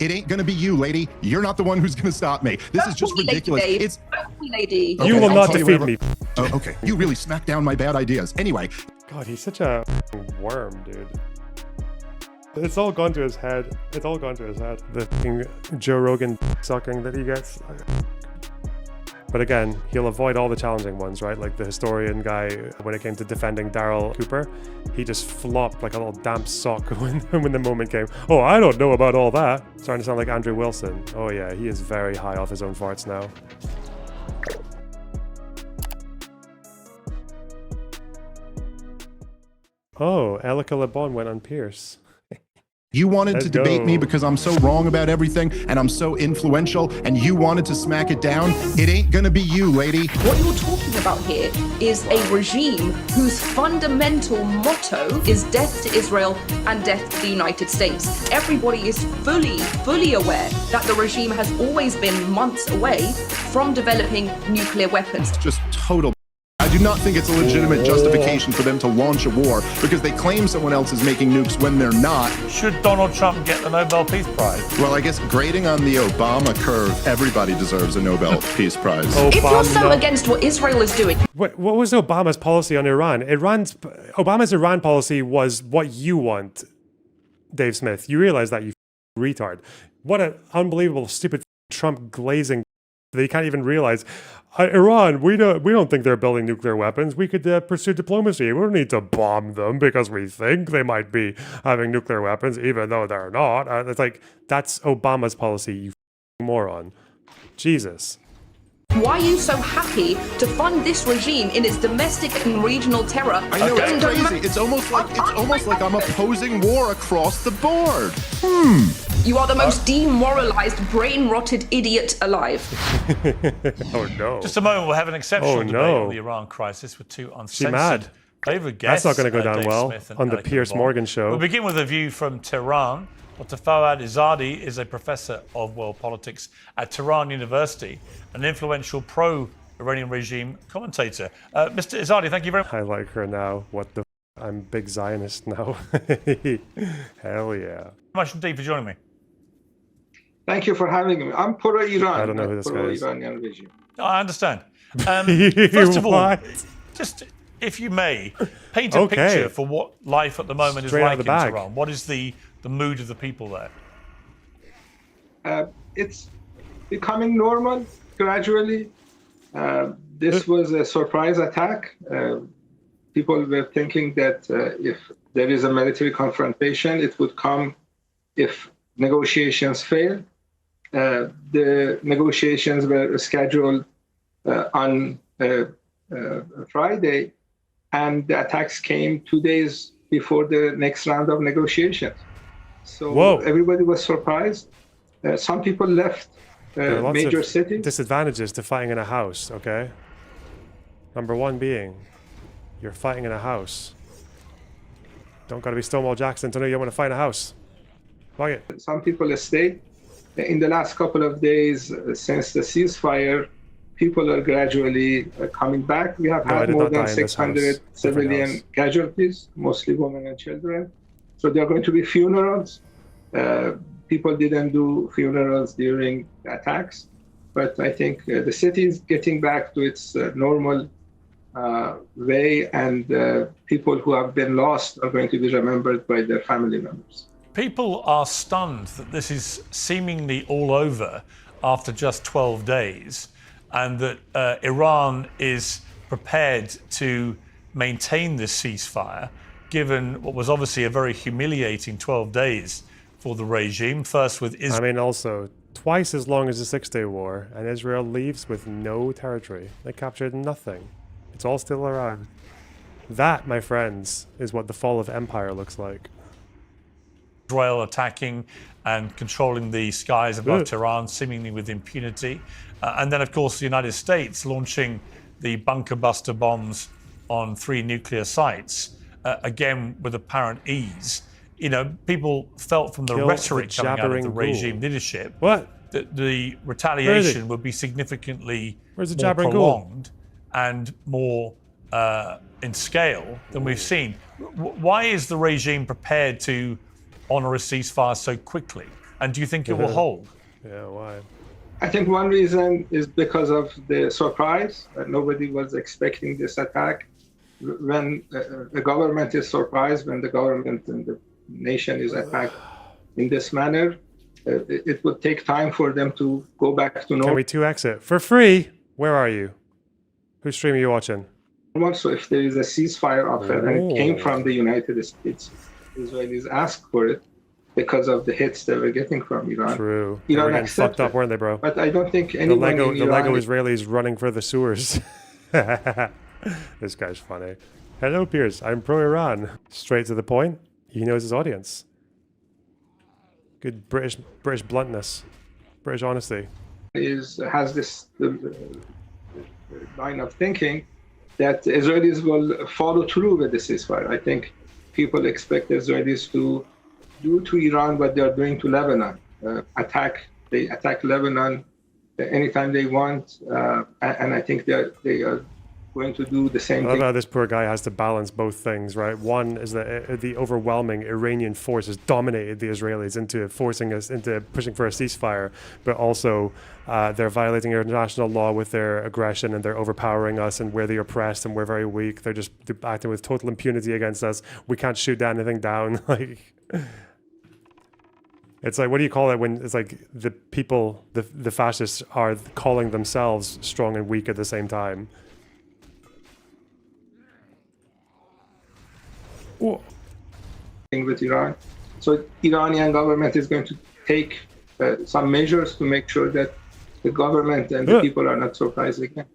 It ain't gonna be you, lady. You're not the one who's gonna stop me. This is just ridiculous. It's lady. You will not defeat me. Oh, okay. You really smacked down my bad ideas. Anyway. God, he's such a worm, dude. It's all gone to his head. It's all gone to his head. The thing, Joe Rogan sucking that he gets. But again, he'll avoid all the challenging ones, right? Like the historian guy, when it came to defending Daryl Cooper, he just flopped like a little damp sock when the moment came. Oh, I don't know about all that. Starting to sound like Andrew Wilson. Oh yeah, he is very high off his own farts now. Oh, Elica Le Bon went on Piers. You wanted to debate me because I'm so wrong about everything and I'm so influential and you wanted to smack it down. It ain't gonna be you, lady. What you're talking about here is a regime whose fundamental motto is death to Israel and death to the United States. Everybody is fully aware that the regime has always been months away from developing nuclear weapons. Just total. I do not think it's a legitimate justification for them to launch a war because they claim someone else is making nukes when they're not. Should Donald Trump get the Nobel Peace Prize? Well, I guess grading on the Obama curve, everybody deserves a Nobel Peace Prize. If you're so against what Israel is doing... What was Obama's policy on Iran? Obama's Iran policy was what you want, Dave Smith. You realize that, you retard. What an unbelievable, stupid Trump glazing that you can't even realize. Iran, we don't think they're building nuclear weapons. We could pursue diplomacy. We don't need to bomb them because we think they might be having nuclear weapons, even though they're not. It's like, that's Obama's policy, you moron. Jesus. Why are you so happy to fund this regime in its domestic and regional terror? I know, it's crazy. It's almost like I'm opposing war across the board. You are the most demoralized, brain-rotted idiot alive. Oh no. Just a moment, we'll have an exceptional debate on the Iran crisis with two uncensored favorite guests. That's not going to go down Dave well Smith on the Elica Le Piers Bon. Morgan show. We'll begin with a view from Tehran. Dr. Fawad Izzadi is a professor of world politics at Tehran University, an influential pro-Iranian regime commentator. Mr. Izzadi, thank you very much. I like her now. What the I'm big Zionist now. Hell yeah. Much indeed for joining me. Thank you for having me. I'm pro-Iran. I don't know who this guy is. Iranian regime. I understand. First of all, What? just if you may, paint a picture for what life at the moment Straight is out like of in the bag. Tehran. What is the mood of the people there? It's becoming normal gradually. This was a surprise attack. People were thinking that if there is a military confrontation, it would come if negotiations fail. The negotiations were scheduled on Friday, and the attacks came 2 days before the next round of negotiations. So everybody was surprised. Some people left major cities. Disadvantages to fighting in a house, okay? Number one being, you're fighting in a house. Don't gotta be Stonewall Jackson to know you want to fight in a house. Fuck it. Some people stayed. In the last couple of days, since the ceasefire, people are gradually coming back. We have had more than 600 civilian casualties, mostly women and children. So there are going to be funerals. People didn't do funerals during attacks, but I think the city is getting back to its normal way, and people who have been lost are going to be remembered by their family members. People are stunned that this is seemingly all over after just 12 days, and that Iran is prepared to maintain this ceasefire, given what was obviously a very humiliating 12 days for the regime, first with Israel. I mean, also, twice as long as the Six-Day War, and Israel leaves with no territory. They captured nothing. It's all still Iran. That, my friends, is what the fall of empire looks like. Israel attacking and controlling the skies above Tehran, seemingly with impunity. And then, of course, the United States launching the bunker buster bombs on 3 nuclear sites, again with apparent ease. You know, people felt from the rhetoric coming out of the regime leadership that the retaliation would be significantly more prolonged and more in scale than we've seen. Why is the regime prepared to honour a ceasefire so quickly? And do you think it will hold? Yeah, why? I think one reason is because of the surprise. Nobody was expecting this attack. When the government is surprised, when the government and the nation is attacked in this manner, it would take time for them to go back to normal. Can we 2x it? For free? Where are you? Whose stream are you watching? Also, if there is a ceasefire offer and it came from the United States, Israelis asked for it because of the hits they were getting from Iran. True. Iran They were getting accepted fucked up, weren't they, bro? But I don't think anyone in the Iran Lego Israelis running for the sewers. This guy's funny. Hello, Piers. I'm pro-Iran. Straight to the point. He knows his audience. Good British bluntness. British honesty. has this line of thinking that Israelis will follow through with the ceasefire. I think people expect Israelis to do to Iran what they are doing to Lebanon. They attack Lebanon anytime they want, and I think they are going to do the same I love thing. how this poor guy has to balance both things, right? One is that the overwhelming Iranian force has dominated the Israelis into forcing us into pushing for a ceasefire, but also they're violating international law with their aggression, and they're overpowering us, and we're the oppressed and we're very weak. They're acting with total impunity against us. We can't shoot anything down. Like, it's like, what do you call it when it's like the people, the fascists are calling themselves strong and weak at the same time? With Iran. So Iranian government is going to take some measures to make sure that the government and the people are not surprised again.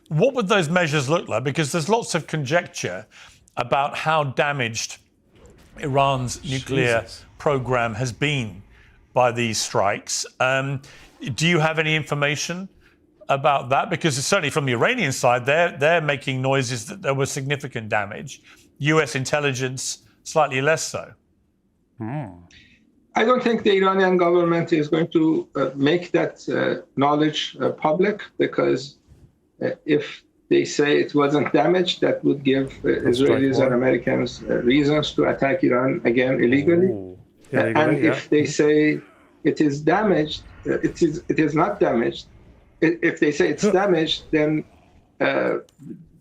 What would those measures look like? Because there's lots of conjecture about how damaged Iran's nuclear program has been by these strikes. Do you have any information about that? Because certainly from the Iranian side, they're making noises that there was significant damage. US intelligence, slightly less so. I don't think the Iranian government is going to make that knowledge public, because if they say it wasn't damaged, that would give Israelis and Americans reasons to attack Iran again illegally. And if they say it is damaged, it is not damaged. If they say it's damaged, then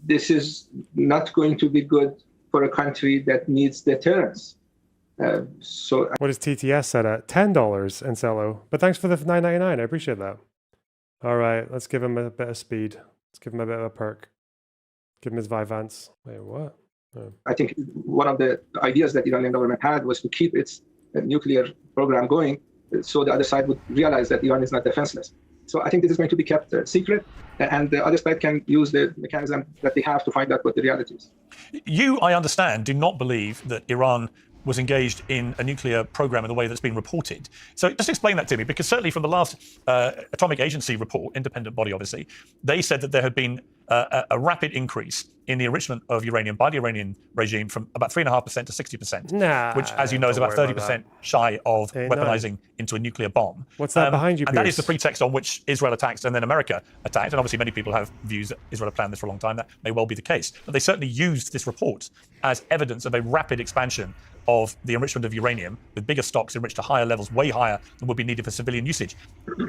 this is not going to be good for a country that needs deterrence. So what is TTS set at? $10 in Cello. But thanks for the $9.99. I appreciate that. All right, let's give him a bit of speed. Let's give him a bit of a perk. Give him his Vivance. Wait, what? Oh. I think one of the ideas that the Iranian government had was to keep its nuclear program going, so the other side would realize that Iran is not defenseless. So I think this is going to be kept secret, and the other side can use the mechanism that they have to find out what the reality is. You, I understand, do not believe that Iran was engaged in a nuclear program in the way that's been reported. So just explain that to me, because certainly from the last Atomic Agency report, independent body obviously, they said that there had been a rapid increase in the enrichment of uranium by the Iranian regime from about 3.5% to 60%, which, as you know, is about 30% shy of weaponizing into a nuclear bomb. What's that behind you, Piers? And that is the pretext on which Israel attacked and then America attacked. And obviously many people have views that Israel had planned this for a long time. That may well be the case. But they certainly used this report as evidence of a rapid expansion of the enrichment of uranium, with bigger stocks enriched to higher levels, way higher than would be needed for civilian usage.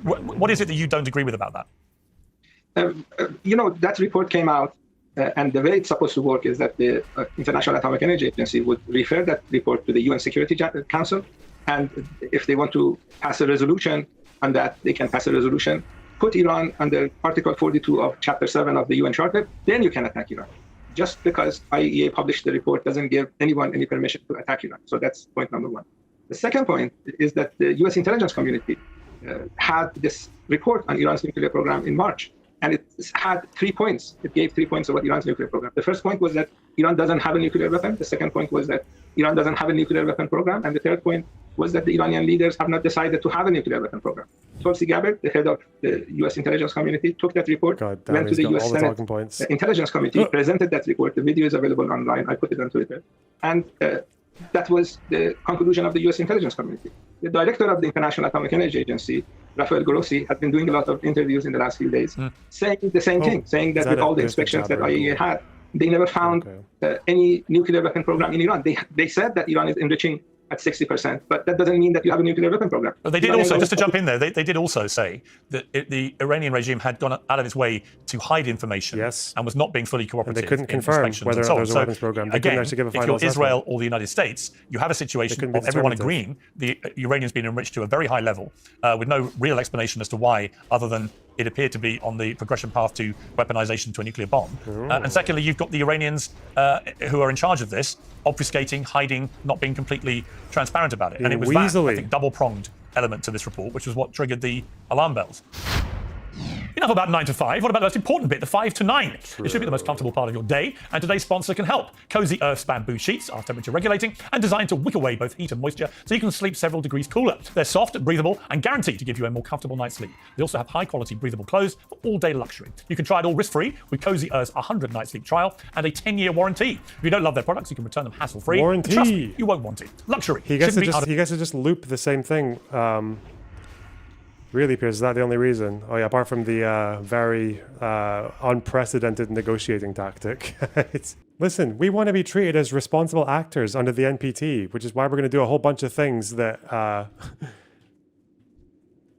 What is it that you don't agree with about that? That report came out, and the way it's supposed to work is that the International Atomic Energy Agency would refer that report to the UN Security Council, and if they want to pass a resolution on that, they can pass a resolution, put Iran under Article 42 of Chapter 7 of the UN Charter, then you can attack Iran. Just because IAEA published the report doesn't give anyone any permission to attack Iran. So that's point number one. The second point is that the US intelligence community had this report on Iran's nuclear program in March. And it had 3 points. It gave 3 points about Iran's nuclear program. The first point was that Iran doesn't have a nuclear weapon. The second point was that Iran doesn't have a nuclear weapon program. And the third point was that the Iranian leaders have not decided to have a nuclear weapon program. Tulsi Gabbard, the head of the US intelligence community, took that report, went to the US Senate Intelligence Committee, presented that report. The video is available online. I put it on Twitter. And that was the conclusion of the US intelligence community. The director of the International Atomic Energy Agency, Rafael Grossi, had been doing a lot of interviews in the last few days, saying the same thing, saying that with all the inspections that IAEA had, they never found any nuclear weapon program in Iran. They said that Iran is enriching at 60%, but that doesn't mean that you have a nuclear weapon program. But they did also, just to jump in there, they did also say that the Iranian regime had gone out of its way to hide information and was not being fully cooperative. And they couldn't confirm whether or not there was a weapons program. They couldn't actually give a final if you're Israel or the United States, you have a situation of everyone agreeing the uranium's been enriched to a very high level with no real explanation as to why, other than it appeared to be on the progression path to weaponization to a nuclear bomb. And secondly, you've got the Iranians who are in charge of this, obfuscating, hiding, not being completely transparent about it. And it was that, I think, double-pronged element to this report, which was what triggered the alarm bells. Enough about 9 to 5. What about the most important bit, the 5 to 9? It should be the most comfortable part of your day, and today's sponsor can help. Cozy Earth's bamboo sheets are temperature regulating and designed to wick away both heat and moisture so you can sleep several degrees cooler. They're soft, breathable, and guaranteed to give you a more comfortable night's sleep. They also have high-quality breathable clothes for all-day luxury. You can try it all risk-free with Cozy Earth's 100-night sleep trial and a 10-year warranty. If you don't love their products, you can return them hassle-free. Warranty. Trust me, you won't want it. Luxury. He gets to just loop the same thing. Really, Piers, is that the only reason? Oh yeah, apart from the very unprecedented negotiating tactic. Listen, we want to be treated as responsible actors under the NPT, which is why we're going to do a whole bunch of things that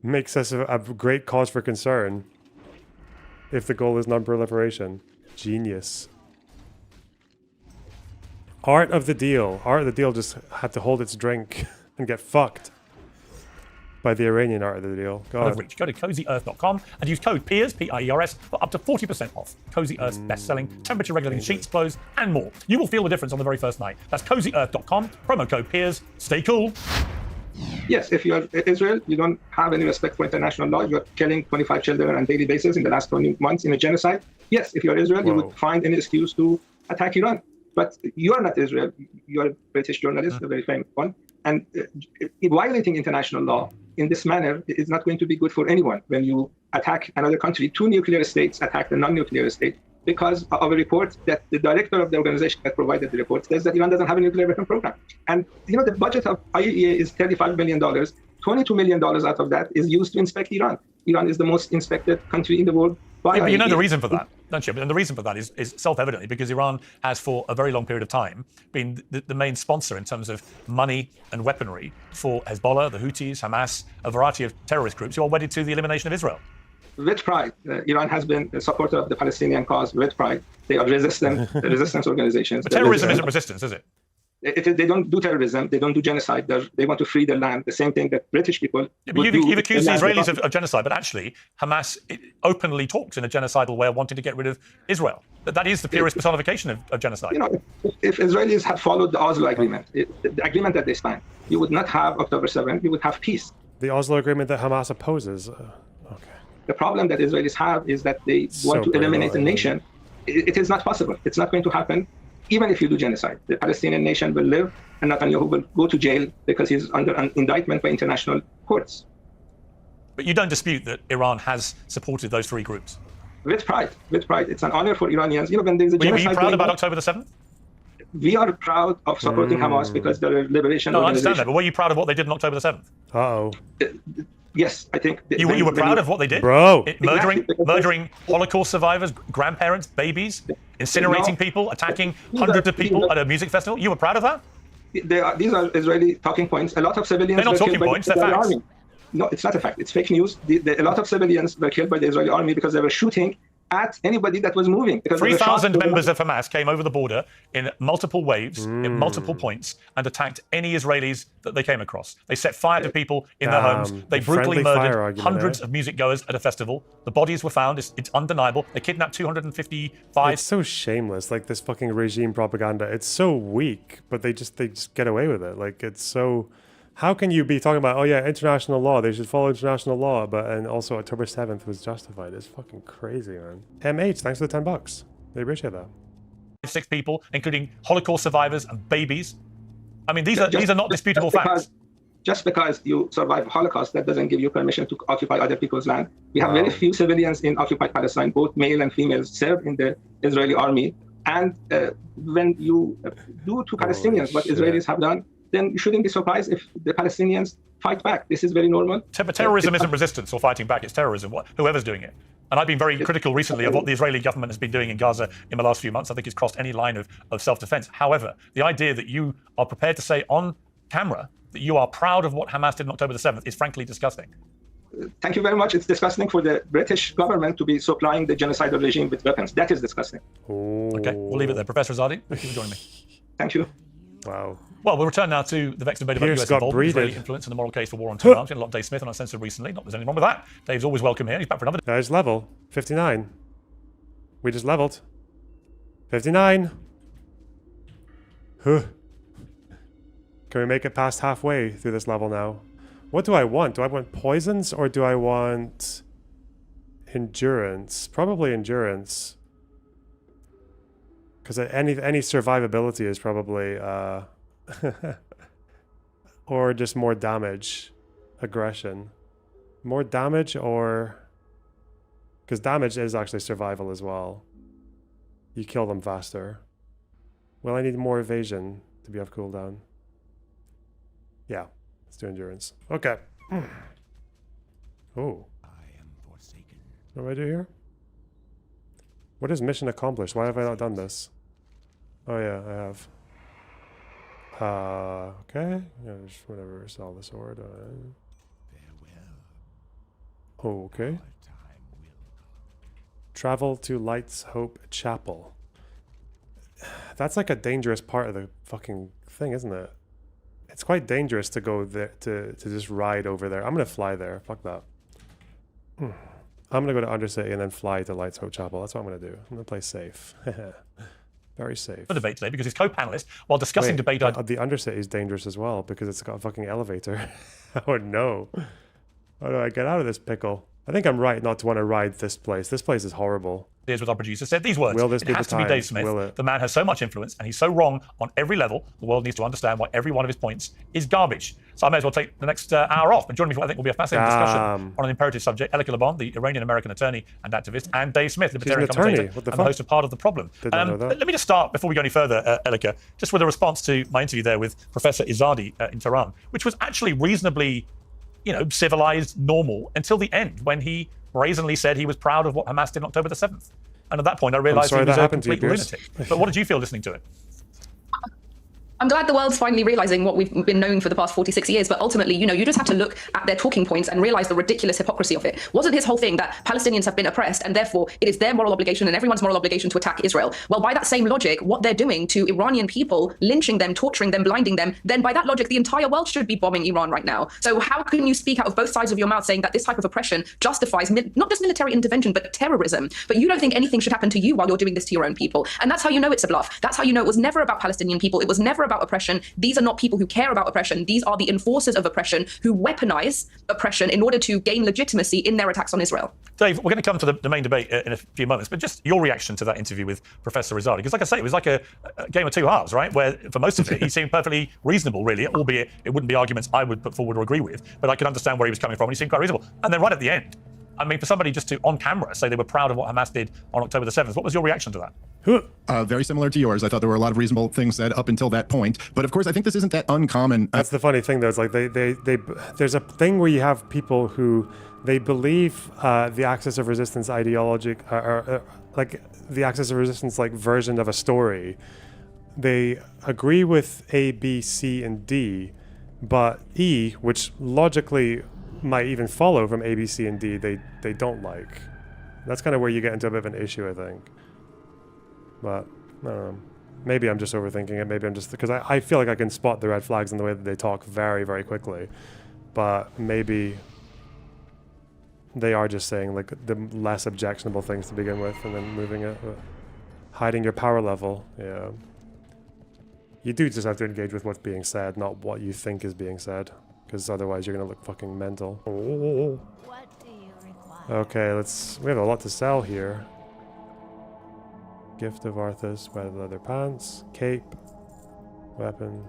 makes us a great cause for concern if the goal is non-proliferation. Genius. Art of the deal. Art of the deal just had to hold its drink and get fucked by the Iranian art of the deal. Go to cozyearth.com and use code PIERS, P-I-E-R-S, for up to 40% off. Cozy Earth's best-selling, temperature-regulating sheets, clothes, and more. You will feel the difference on the very first night. That's cozyearth.com, promo code PIERS. Stay cool. Yes, if you're Israel, you don't have any respect for international law. You're killing 25 children on a daily basis in the last 20 months in a genocide. Yes, if you're Israel, you would find any excuse to attack Iran. But you are not Israel. You're a British journalist, a very famous one. And violating international law in this manner is not going to be good for anyone when you attack another country. 2 nuclear states attack the non-nuclear state because of a report that the director of the organization that provided the report says that Iran doesn't have a nuclear weapon program. And the budget of IAEA is $35 million. $22 million out of that is used to inspect Iran. Iran is the most inspected country in the world by but IAEA. you know the reason for that, don't you? And the reason for that is self-evidently because Iran has for a very long period of time been the main sponsor in terms of money and weaponry for Hezbollah, the Houthis, Hamas, a variety of terrorist groups who are wedded to the elimination of Israel. With pride, Iran has been a supporter of the Palestinian cause with pride. They are resistance organizations. But terrorism isn't resistance, is it? They don't do terrorism. They don't do genocide. They want to free their land. The same thing that British people. Yeah, but you've accused the Israelis of genocide, but actually Hamas openly talks in a genocidal way of wanting to get rid of Israel. That is the purest personification of genocide. If Israelis had followed the Oslo agreement, the agreement that they signed, you would not have October 7th. You would have peace. The Oslo agreement that Hamas opposes. Okay. The problem that Israelis have is that they want to eliminate a nation. It is not possible. It's not going to happen. Even if you do genocide, the Palestinian nation will live, and Netanyahu will go to jail because he's under an indictment by international courts. But you don't dispute that Iran has supported those 3 groups? With pride, with pride. It's an honor for Iranians. When there's a genocide. Were you proud about October the 7th? We are proud of supporting Hamas because they're a liberation organization. I understand that, but were you proud of what they did on October the 7th? Uh-oh. Yes, I think. You were proud of what they did? Bro. Murdering Holocaust survivors, grandparents, babies, incinerating people, attacking hundreds of people at a music festival. You were proud of that? These are Israeli talking points. A lot of civilians. They're not talking points, they're facts. Army. No, it's not a fact. It's fake news. A lot of civilians were killed by the Israeli army because they were shooting at anybody that was moving. 3,000 members of Hamas came over the border in multiple waves, in multiple points, and attacked any Israelis that they came across. They set fire to people in their homes. They brutally murdered hundreds of music goers at a festival. The bodies were found. It's undeniable. They kidnapped 255. It's so shameless, like this fucking regime propaganda. It's so weak, but they just get away with it. Like, it's so... How can you be talking about, oh yeah, international law, they should follow international law, and also October 7th was justified? It's fucking crazy, man. MH, thanks for the $10. They appreciate that. 6 people, including Holocaust survivors and babies. I mean, these are not disputable facts. Just because you survive Holocaust, that doesn't give you permission to occupy other people's land. We have very few civilians in occupied Palestine, both male and female, serve in the Israeli army. And when you do to Palestinians what Israelis have done, then you shouldn't be surprised if the Palestinians fight back. This is very normal. But terrorism isn't resistance or fighting back, it's terrorism, whoever's doing it. And I've been very critical recently of what the Israeli government has been doing in Gaza in the last few months. I think it's crossed any line of self-defense. However, the idea that you are prepared to say on camera that you are proud of what Hamas did on October the 7th is frankly disgusting. Thank you very much. It's disgusting for the British government to be supplying the genocidal regime with weapons. That is disgusting. Okay, we'll leave it there. Professor Azadi, thank you for joining me. Thank you. Wow. Well, we'll return now to the vexed debate about Piers US got involvement, Israeli breeded. influence and the moral case for war on Tehran. We've seen a lot of Dave Smith on Uncensored recently. Not that there's anything wrong with that. Dave's always welcome here. He's back for another. There's level 59. We just leveled 59. Huh. Can we make it past halfway through this level now? What do I want? Do I want poisons or do I want endurance? Probably endurance. Because any survivability is probably or just more damage, aggression, more damage, or because damage is actually survival as well. You kill them faster. Well, I need more evasion to be off cooldown. Yeah, let's do endurance. Okay. Oh. What do I do here? What is mission accomplished? Why have I not done this? Oh yeah, I have. Okay. Yeah, just whatever. Sell the sword. Okay. Travel to Light's Hope Chapel. That's like a dangerous part of the fucking thing, isn't it? It's quite dangerous to go there, to just ride over there. I'm gonna fly there. Fuck that. I'm gonna go to Undercity and then fly to Light's Hope Chapel. That's what I'm gonna do. I'm gonna play safe. Very safe. The debate today because his co-panelist, while discussing debate, the Undercity is dangerous as well because it's got a fucking elevator. Oh no! How do I get out of this pickle? I think I'm right not to want to ride this place. This place is horrible. Here's what our producer said these words. Will this be it has the to be time? Dave Smith. Will it? The man has so much influence and he's so wrong on every level. The world needs to understand why every one of his points is garbage. So I may as well take the next hour off and join me for what I think will be a fascinating discussion on an imperative subject. Elica Le Bon, the Iranian American attorney and activist, and Dave Smith, libertarian commentator and the host of Part of the Problem. Let me just start before we go any further, Elica, just with a response to my interview there with Professor Izadi in Tehran, which was actually reasonably, civilized, normal until the end when he brazenly said he was proud of what Hamas did on October the 7th. And at that point, I realized he was a complete lunatic. But what did you feel listening to it? I'm glad the world's finally realizing what we've been known for the past 46 years, but ultimately, you just have to look at their talking points and realize the ridiculous hypocrisy of it. Wasn't his whole thing that Palestinians have been oppressed and therefore it is their moral obligation and everyone's moral obligation to attack Israel? Well, by that same logic, what they're doing to Iranian people, lynching them, torturing them, blinding them, then by that logic, the entire world should be bombing Iran right now. So how can you speak out of both sides of your mouth saying that this type of oppression justifies not just military intervention, but terrorism? But you don't think anything should happen to you while you're doing this to your own people. And that's how you know it's a bluff. That's how you know it was never about Palestinian people. It was never about oppression. These are not people who care about oppression. These are the enforcers of oppression who weaponize oppression in order to gain legitimacy in their attacks on Israel. Dave, we're going to come to the main debate in a few moments, but just your reaction to that interview with Professor Izadi, because like I say, it was like a game of two halves, right? Where for most of it, he seemed perfectly reasonable, really, albeit it wouldn't be arguments I would put forward or agree with, but I could understand where he was coming from, and he seemed quite reasonable. And then right at the end, I mean, for somebody just to, on camera, say they were proud of what Hamas did on October the 7th, what was your reaction to that? Very similar to yours. I thought there were a lot of reasonable things said up until that point. But of course, I think this isn't that uncommon. That's the funny thing, though. It's like there's a thing where you have people who they believe the axis of resistance ideology, like the axis of resistance like version of a story. They agree with A, B, C, and D, but E, which logically might even follow from A, B, C, and D, they don't like. That's kind of where you get into a bit of an issue, I think. But I don't know. Maybe I'm just overthinking it. Maybe I'm just because I feel like I can spot the red flags in the way that they talk very, very quickly. But maybe they are just saying like the less objectionable things to begin with, and then moving it, hiding your power level. Yeah. You do just have to engage with what's being said, not what you think is being said, because otherwise you're gonna look fucking mental. Oh. What do you require? Okay, we have a lot to sell here. Gift of Arthas, leather pants, cape, weapon.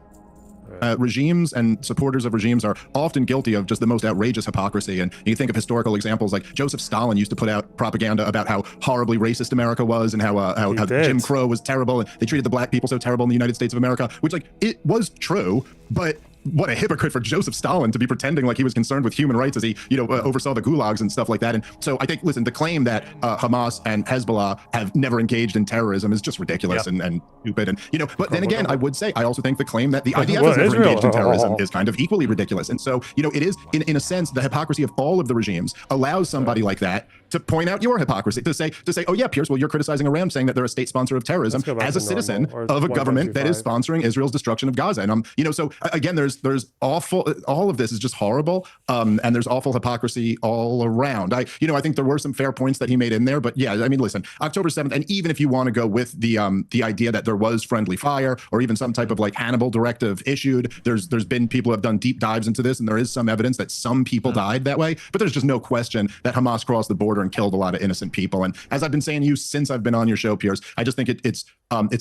Regimes and supporters of regimes are often guilty of just the most outrageous hypocrisy. And you think of historical examples like Joseph Stalin used to put out propaganda about how horribly racist America was and how Jim Crow was terrible and they treated the black people so terrible in the United States of America, which like it was true, but what a hypocrite for Joseph Stalin to be pretending like he was concerned with human rights as he, oversaw the gulags and stuff like that. And so I think, listen, the claim that Hamas and Hezbollah have never engaged in terrorism is just ridiculous and stupid. And, but then again, I would say, I also think the claim that the IDF has never engaged in terrorism is kind of equally ridiculous. And so, it is, in a sense, the hypocrisy of all of the regimes allows somebody like that to point out your hypocrisy, to say, oh yeah, Piers, well, you're criticizing Iran, saying that they're a state sponsor of terrorism as a citizen of a government that is sponsoring Israel's destruction of Gaza. And so again, there's awful, all of this is just horrible. And there's awful hypocrisy all around. I think there were some fair points that he made in there, but yeah, I mean, listen, October 7th, and even if you want to go with the idea that there was friendly fire or even some type of like Hannibal directive issued, there's been people who have done deep dives into this, and there is some evidence that some people died that way, but there's just no question that Hamas crossed the border and killed a lot of innocent people. And as I've been saying to you since I've been on your show, Piers, I just think it's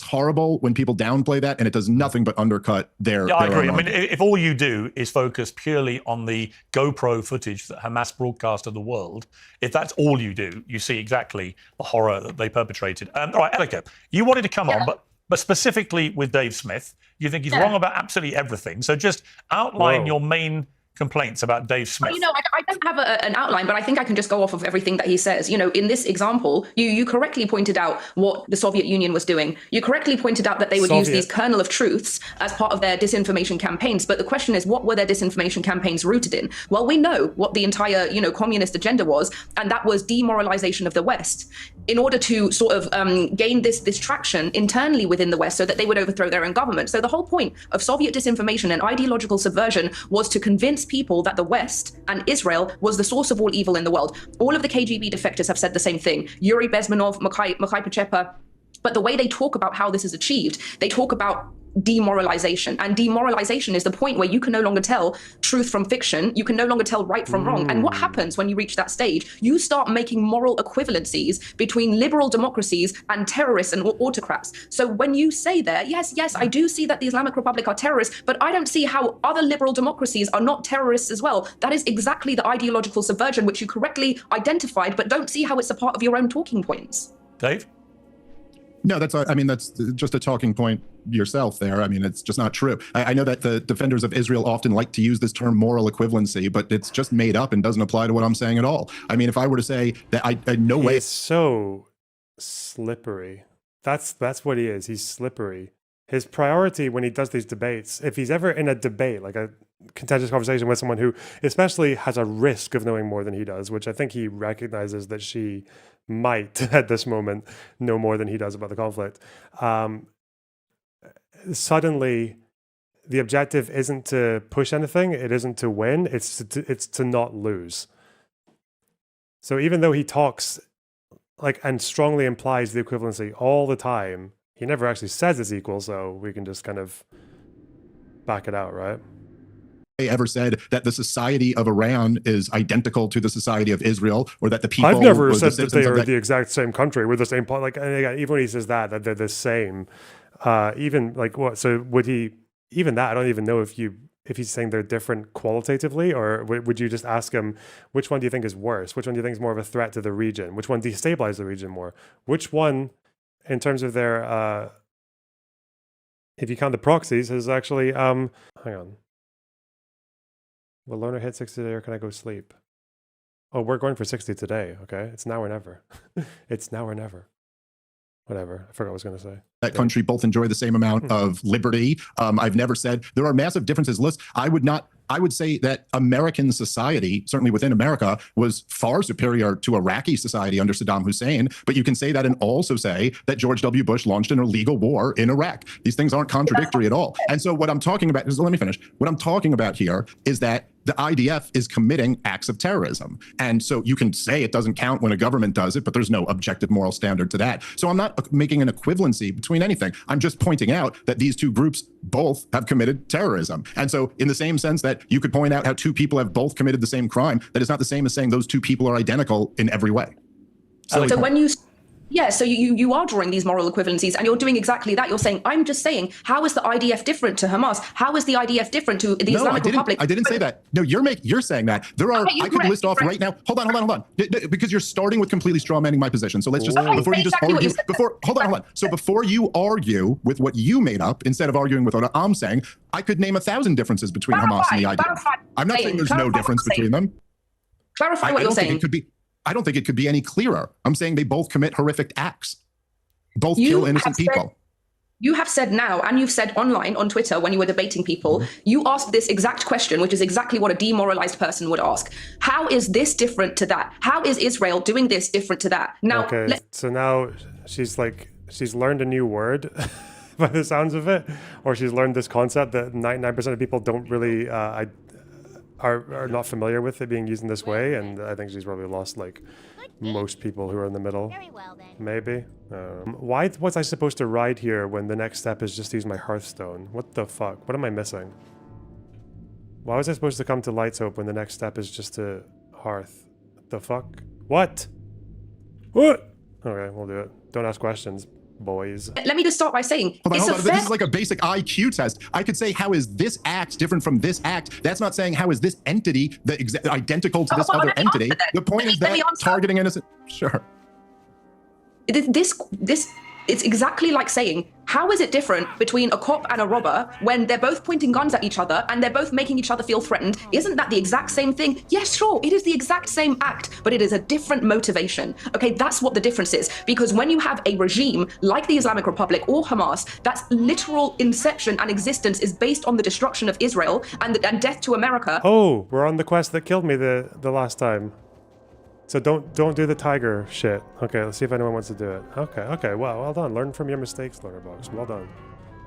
horrible when people downplay that, and it does nothing but undercut their. Yeah, I agree. I mean, if all you do is focus purely on the GoPro footage that Hamas broadcast to the world, if that's all you do, you see exactly the horror that they perpetrated. All right, Elica, you wanted to come on, but specifically with Dave Smith, you think he's wrong about absolutely everything. So just outline your main complaints about Dave Smith. I don't have an outline, but I think I can just go off of everything that he says. In this example, you correctly pointed out what the Soviet Union was doing. You correctly pointed out that they would use these kernel of truths as part of their disinformation campaigns. But the question is, what were their disinformation campaigns rooted in? Well, we know what the entire, communist agenda was, and that was demoralization of the West in order to sort of gain this traction internally within the West so that they would overthrow their own government. So the whole point of Soviet disinformation and ideological subversion was to convince people that the West and Israel was the source of all evil in the world. All of the KGB defectors have said the same thing. Yuri Bezmenov, Mikhail Pachepa. But the way they talk about how this is achieved, they talk about demoralization. And demoralization is the point where you can no longer tell truth from fiction. You can no longer tell right from wrong. And what happens when you reach that stage? You start making moral equivalencies between liberal democracies and terrorists and autocrats. So when you say there, yes, I do see that the Islamic Republic are terrorists, but I don't see how other liberal democracies are not terrorists as well. That is exactly the ideological subversion which you correctly identified, but don't see how it's a part of your own talking points. Dave? No, that's just a talking point yourself there. I mean, it's just not true. I know that the defenders of Israel often like to use this term moral equivalency, but it's just made up and doesn't apply to what I'm saying at all. I mean, if I were to say that I no way. It's so slippery. That's what he is. He's slippery. His priority when he does these debates, if he's ever in a debate, like a contentious conversation with someone who especially has a risk of knowing more than he does, which I think he recognizes that she might at this moment know more than he does about the conflict. Suddenly the objective isn't to push anything. It isn't to win. It's to not lose. So even though he talks and strongly implies the equivalency all the time, he never actually says it's equal. So we can just kind of back it out, right? Ever said that the society of Iran is identical to the society of Israel, or that the people. I've never said that they are the exact same country with the same even when he says that they're the same. Even what? So would he? Even that, I don't even know if he's saying they're different qualitatively, or would you just ask him which one do you think is worse? Which one do you think is more of a threat to the region? Which one destabilizes the region more? Which one, in terms of their, if you count the proxies, is actually hang on. Will Loner hit 60 today, or can I go sleep? Oh, we're going for 60 today, okay? It's now or never. It's now or never. Whatever, I forgot what I was going to say. That country both enjoy the same amount of liberty. I've never said there are massive differences. I would say that American society, certainly within America, was far superior to Iraqi society under Saddam Hussein. But you can say that and also say that George W. Bush launched an illegal war in Iraq. These things aren't contradictory at all. And so what I'm talking about is, let me finish. What I'm talking about here is that the IDF is committing acts of terrorism. And so you can say it doesn't count when a government does it, but there's no objective moral standard to that. So I'm not making an equivalency between anything. I'm just pointing out that these two groups both have committed terrorism. And so in the same sense that you could point out how two people have both committed the same crime, that is not the same as saying those two people are identical in every way. So when you Yeah, so you are drawing these moral equivalencies, and you're doing exactly that. You're saying, I'm just saying, how is the IDF different to Hamas? How is the IDF different to the Islamic Republic? I didn't say that. No, you're saying that. There are, I could list off right now. Hold on. Because you're starting with completely strawmanning my position. So let's just, before you just argue, hold on. So before you argue with what you made up, instead of arguing with what I'm saying, I could name 1,000 differences between Hamas and the IDF. I'm not saying there's no difference between them. Clarify what you're saying. I don't think it could be any clearer. I'm saying they both commit horrific acts. Both kill innocent people. You have said now, and you've said online on Twitter when you were debating people, you asked this exact question, which is exactly what a demoralized person would ask. How is this different to that? How is Israel doing this different to that? Now, okay, so now she's learned a new word by the sounds of it, or she's learned this concept that 99% of people don't really are not familiar with it being used in this way, and I think she's probably lost like most people who are in the middle. Very well then. Maybe. Why was I supposed to ride here when the next step is just to use my Hearthstone? What the fuck? What am I missing? Why was I supposed to come to Light Soap when the next step is just to Hearth? What the fuck? What? What? Okay, we'll do it. Don't ask questions, boys. Let me just start by saying, hold on. This is like a basic IQ test. I could say, how is this act different from this act? That's not saying, how is this entity identical to this other entity? The point is that targeting innocent... Sure. It's exactly like saying, how is it different between a cop and a robber when they're both pointing guns at each other and they're both making each other feel threatened? Isn't that the exact same thing? Yes, sure, it is the exact same act, but it is a different motivation. Okay, that's what the difference is. Because when you have a regime like the Islamic Republic or Hamas, that's literal inception and existence is based on the destruction of Israel and death to America. Oh, we're on the quest that killed me the last time. So don't do the tiger shit. Okay, let's see if anyone wants to do it. Okay, well done. Learn from your mistakes, Lonerbox. Well done.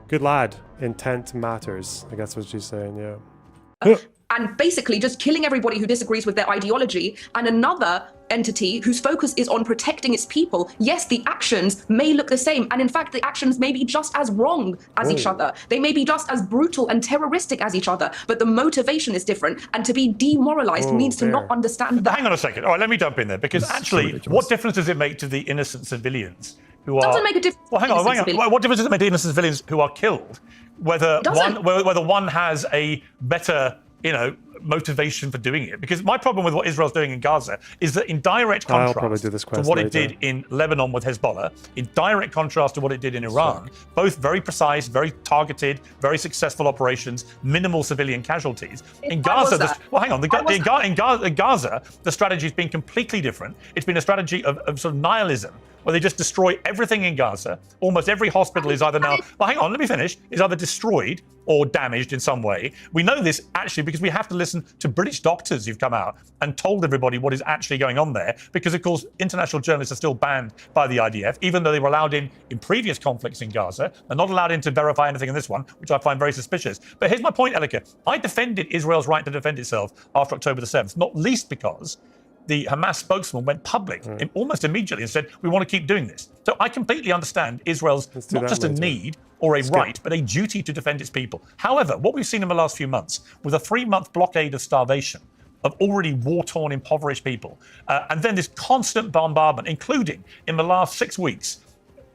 Good lad. Intent matters. I guess what she's saying, yeah. And basically just killing everybody who disagrees with their ideology, and another entity whose focus is on protecting its people. Yes, the actions may look the same, and in fact, the actions may be just as wrong as each other. They may be just as brutal and terroristic as each other, but the motivation is different, and to be demoralized means to not understand that. Hang on a second. All right, let me jump in there, because actually, what difference does it make to the innocent civilians who are... Doesn't make a difference. Well, hang on. What difference does it make to innocent civilians who are killed? Whether one has a better, motivation for doing it. Because my problem with what Israel's doing in Gaza is that in direct contrast to what it did in Lebanon with Hezbollah, in direct contrast to what it did in Iran, both very precise, very targeted, very successful operations, minimal civilian casualties. In Gaza, in Gaza, the strategy has been completely different. It's been a strategy of sort of nihilism, where they just destroy everything in Gaza. Almost every hospital is either now, well, hang on, let me finish, is either destroyed or damaged in some way. We know this actually because we have to listen to British doctors who've come out and told everybody what is actually going on there, because of course international journalists are still banned by the IDF, even though they were allowed in previous conflicts in Gaza. They're not allowed in to verify anything in this one, which I find very suspicious. But here's my point, Elica. I defended Israel's right to defend itself after October the 7th, not least because the Hamas spokesman went public almost immediately and said, we want to keep doing this. So I completely understand Israel's not just a need or a right, but a duty to defend its people. However, what we've seen in the last few months, with a 3-month blockade of starvation of already war-torn, impoverished people, and then this constant bombardment, including in the last 6 weeks,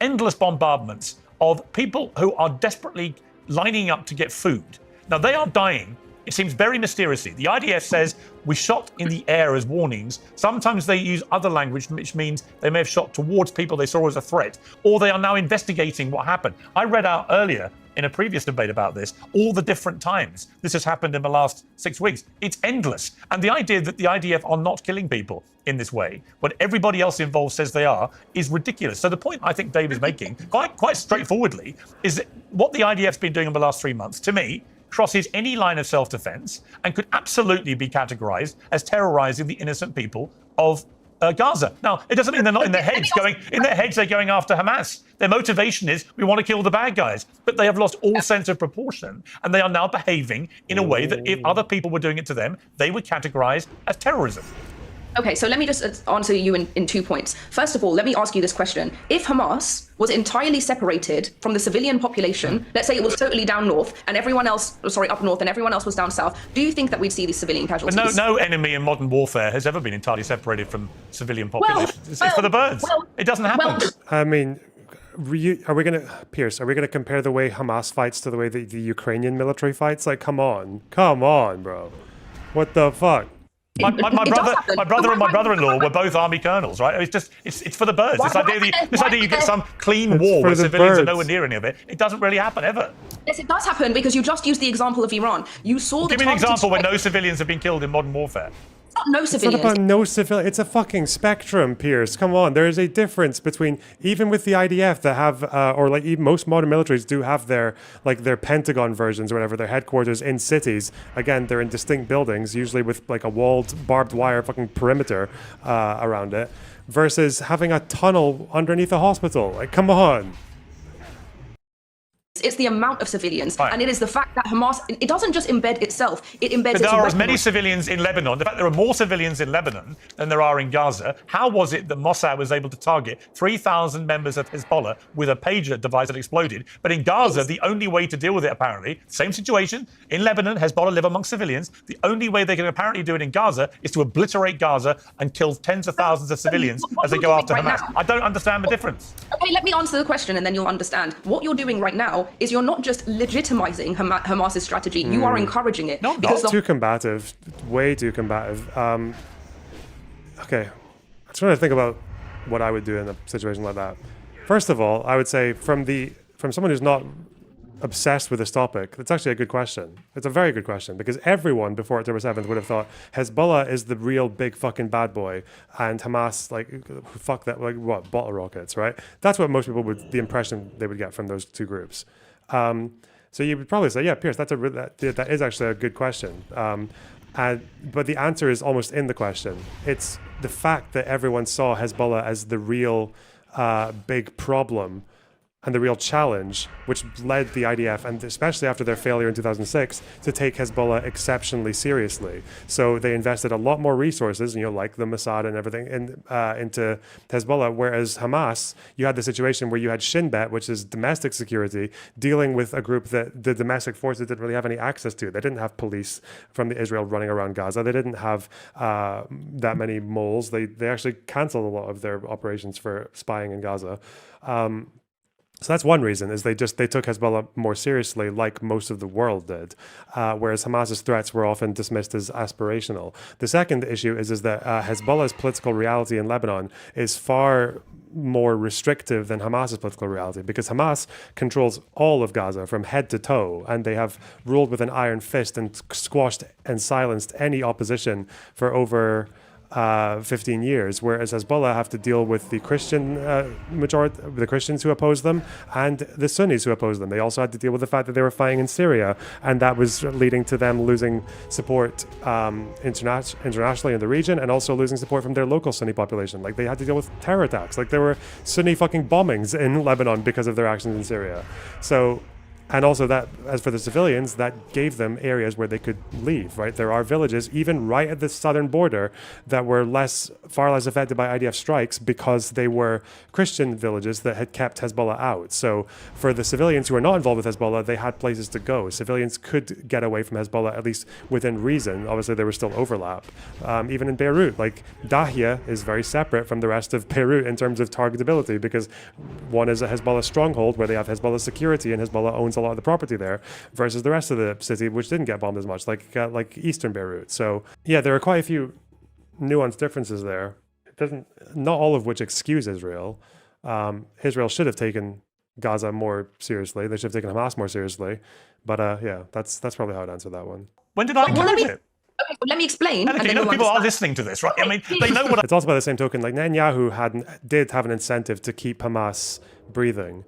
endless bombardments of people who are desperately lining up to get food. Now, they are dying. It seems very mysteriously. The IDF says we shot in the air as warnings. Sometimes they use other language, which means they may have shot towards people they saw as a threat, or they are now investigating what happened. I read out earlier in a previous debate about this, all the different times this has happened in the last 6 weeks. It's endless. And the idea that the IDF are not killing people in this way, when everybody else involved says they are, is ridiculous. So the point I think Dave is making, quite straightforwardly, is that what the IDF's been doing in the last 3 months, to me, crosses any line of self-defense and could absolutely be categorized as terrorizing the innocent people of Gaza. Now, it doesn't mean they're not in their heads they're going after Hamas. Their motivation is, we want to kill the bad guys. But they have lost all sense of proportion, and they are now behaving in a way that if other people were doing it to them, they would categorize as terrorism. Okay, so let me just answer you in 2 points. First of all, let me ask you this question. If Hamas was entirely separated from the civilian population, let's say it was totally down north and everyone else, up north and everyone else was down south, do you think that we'd see these civilian casualties? But no enemy in modern warfare has ever been entirely separated from civilian population. It's for the birds. It doesn't happen. I mean, are we going to, Piers, are we going to compare the way Hamas fights to the way the Ukrainian military fights? Like, come on, bro. What the fuck? My brother and my brother-in-law were both army colonels, right? It's for the birds. This idea you get some clean war where civilians are nowhere near any of it. It doesn't really happen ever. Yes, it does happen because you just used the example of Iran. You saw Give me an example where no civilians have been killed in modern warfare. No civilians. It's not about no civilians. It's a fucking spectrum, Piers. Come on. There is a difference between, even with the IDF that have, or like even most modern militaries do have their Pentagon versions or whatever, their headquarters in cities. Again, they're in distinct buildings, usually with like a walled barbed wire fucking perimeter around it, versus having a tunnel underneath a hospital. Like, come on. It's the amount of civilians, and it is the fact that Hamas, it doesn't just embed itself, it embeds But there are as many civilians in Lebanon. In fact, there are more civilians in Lebanon than there are in Gaza. How was it that Mossad was able to target 3,000 members of Hezbollah with a pager device that exploded? But in Gaza, the only way to deal with it, apparently, same situation, in Lebanon, Hezbollah live amongst civilians. The only way they can apparently do it in Gaza is to obliterate Gaza and kill tens of thousands of civilians as they go after Hamas. I don't understand the difference. Okay, let me answer the question and then you'll understand. What you're doing right now is you're not just legitimizing Hamas's strategy, you are encouraging it. No, because too combative, way too combative. Okay, I'm trying to think about what I would do in a situation like that. First of all, I would say from someone who's not obsessed with this topic, it's actually a good question. It's a very good question because everyone before October 7th would have thought Hezbollah is the real big fucking bad boy and Hamas, like, fuck that, like what, bottle rockets, right? That's what most people would, the impression they would get from those two groups. So you would probably say, yeah, Piers, that is actually a good question. But the answer is almost in the question. It's the fact that everyone saw Hezbollah as the real big problem and the real challenge, which led the IDF, and especially after their failure in 2006, to take Hezbollah exceptionally seriously. So they invested a lot more resources, like the Mossad and everything, into Hezbollah, whereas Hamas, you had the situation where you had Shin Bet, which is domestic security, dealing with a group that the domestic forces didn't really have any access to. They didn't have police from Israel running around Gaza. They didn't have that many moles. They actually canceled a lot of their operations for spying in Gaza. So that's one reason, is they took Hezbollah more seriously, like most of the world did, whereas Hamas's threats were often dismissed as aspirational. The second issue is that Hezbollah's political reality in Lebanon is far more restrictive than Hamas's political reality, because Hamas controls all of Gaza from head to toe, and they have ruled with an iron fist and squashed and silenced any opposition for over 15 years, whereas Hezbollah have to deal with the Christian majority, the Christians who oppose them, and the Sunnis who oppose them. They also had to deal with the fact that they were fighting in Syria, and that was leading to them losing support internationally in the region, and also losing support from their local Sunni population. Like, they had to deal with terror attacks. Like, there were Sunni fucking bombings in Lebanon because of their actions in Syria. So, and also that, as for the civilians, that gave them areas where they could leave, right? There are villages, even right at the southern border, that were far less affected by IDF strikes because they were Christian villages that had kept Hezbollah out. So for the civilians who are not involved with Hezbollah, they had places to go. Civilians could get away from Hezbollah, at least within reason. Obviously, there was still overlap. Even in Beirut, like Dahia is very separate from the rest of Beirut in terms of targetability, because one is a Hezbollah stronghold where they have Hezbollah security and Hezbollah owns a lot of the property there, versus the rest of the city, which didn't get bombed as much, like eastern Beirut. So yeah, there are quite a few nuanced differences there. Not all of which excuse Israel. Israel should have taken Gaza more seriously. They should have taken Hamas more seriously. But yeah, that's probably how I'd answer that one. When did I encourage it? Okay, well, let me explain. And people are listening to this, right? I mean, they know what. It's also by the same token, like Netanyahu did have an incentive to keep Hamas breathing,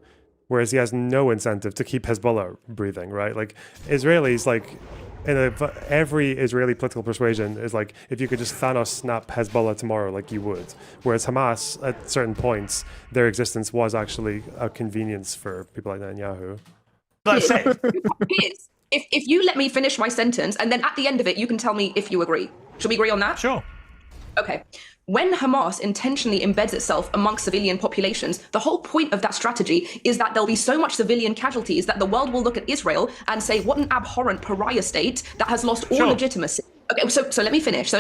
whereas he has no incentive to keep Hezbollah breathing, right? Like, Israelis, like, every Israeli political persuasion is like, if you could just Thanos snap Hezbollah tomorrow, like, you would. Whereas Hamas, at certain points, their existence was actually a convenience for people like Netanyahu. If you let me finish my sentence, and then at the end of it, you can tell me if you agree. Should we agree on that? Sure. Okay. When Hamas intentionally embeds itself amongst civilian populations, the whole point of that strategy is that there'll be so much civilian casualties that the world will look at Israel and say, what an abhorrent pariah state that has lost all legitimacy. Okay, so let me finish.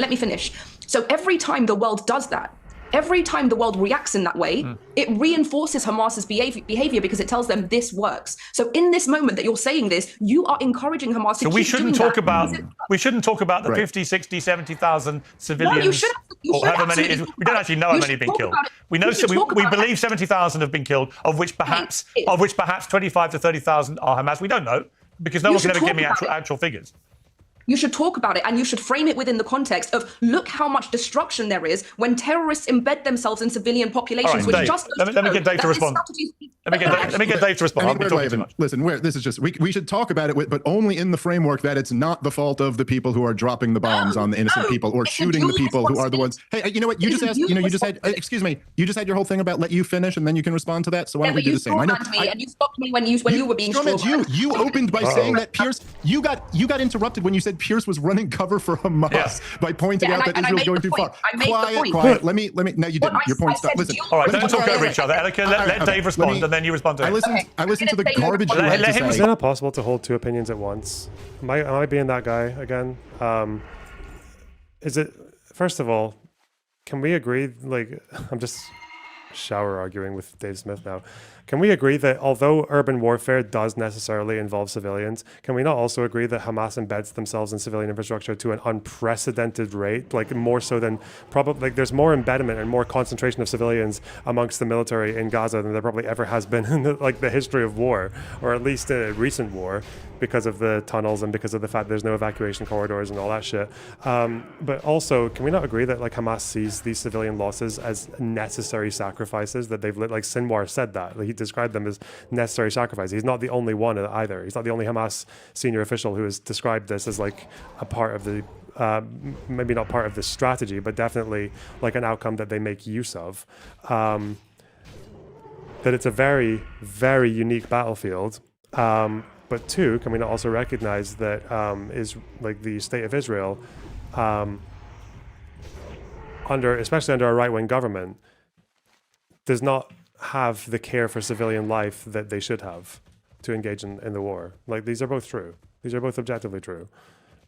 So every time the world does that, every time the world reacts in that way, it reinforces Hamas's behavior because it tells them this works. So in this moment that you're saying this, you are encouraging Hamas to so we shouldn't talk about the 50, 60, 70,000 civilians. No, you should however many it is. We don't actually know how many have been killed. We know we believe 70,000 have been killed, of which perhaps 25 to 30,000 are Hamas. We don't know because no one can ever give me actual figures. You should talk about it, and you should frame it within the context of look how much destruction there is when terrorists embed themselves in civilian populations. Right, Dave, let me get Dave to respond. Let me get Dave to respond. I've been talking too much. Listen, this is just we should talk about it, but only in the framework that it's not the fault of the people who are dropping the bombs on the innocent people or shooting the people who are the ones. Hey, you know what? You just asked. You just had. Excuse me. You just had your whole thing about let you finish, and then you can respond to that. So why don't we do the same? I know. And you stopped me when you were being You opened by saying that Piers. You got interrupted when you said Piers was running cover for Hamas by pointing out that Israel's going too far. Quiet. Let me. No, you didn't. Your point's done. Listen. All right, don't talk over each other. Elica, let Dave respond, and then you respond to him. I listened to the garbage you had to say. Is it not possible to hold two opinions at once? Am I being that guy again? Is it? First of all, can we agree? Like, I'm just shower arguing with Dave Smith now. Can we agree that although urban warfare does necessarily involve civilians, can we not also agree that Hamas embeds themselves in civilian infrastructure to an unprecedented rate, like more so than probably, like there's more embedment and more concentration of civilians amongst the military in Gaza than there probably ever has been in the history of war, or at least in a recent war, because of the tunnels and because of the fact there's no evacuation corridors and all that shit. But also, can we not agree that like Hamas sees these civilian losses as necessary sacrifices that they've like Sinwar said that. Like, he described them as necessary sacrifices. He's not the only one either. He's not the only Hamas senior official who has described this as like a part of the maybe not part of the strategy, but definitely like an outcome that they make use of. That it's a very, very unique battlefield. But two, can we not also recognize that is like the state of Israel, especially under a right-wing government, does not have the care for civilian life that they should have to engage in the war. Like, these are both true. These are both objectively true.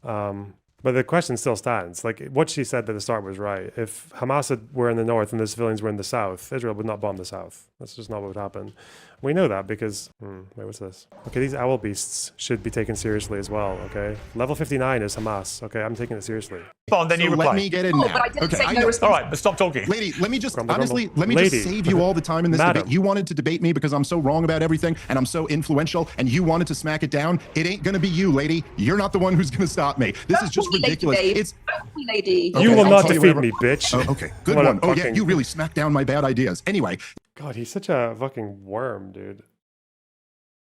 But the question still stands. Like, what she said at the start was right. If Hamas were in the north and the civilians were in the south, Israel would not bomb the south. That's just not what would happen. We know that because... wait, what's this? Okay, these owl beasts should be taken seriously as well, okay? Level 59 is Hamas, okay? I'm taking it seriously. Bon, then you reply. Let me get in now. But I didn't say no All response. right, but stop talking. Lady, let me just, Grumble, honestly, grumble. let me just save you all the time in this Madam. debate. You wanted to debate me because I'm so wrong about everything and I'm so influential and you wanted to smack it down. It ain't going to be you, lady. You're not the one who's going to stop me. This is just ridiculous. It's lady. You will I'll not tell you defeat whatever. me, bitch. Oh, okay, good What a one. Oh, yeah, fucking- you really smacked down my bad ideas. Anyway. God, he's such a fucking worm, dude.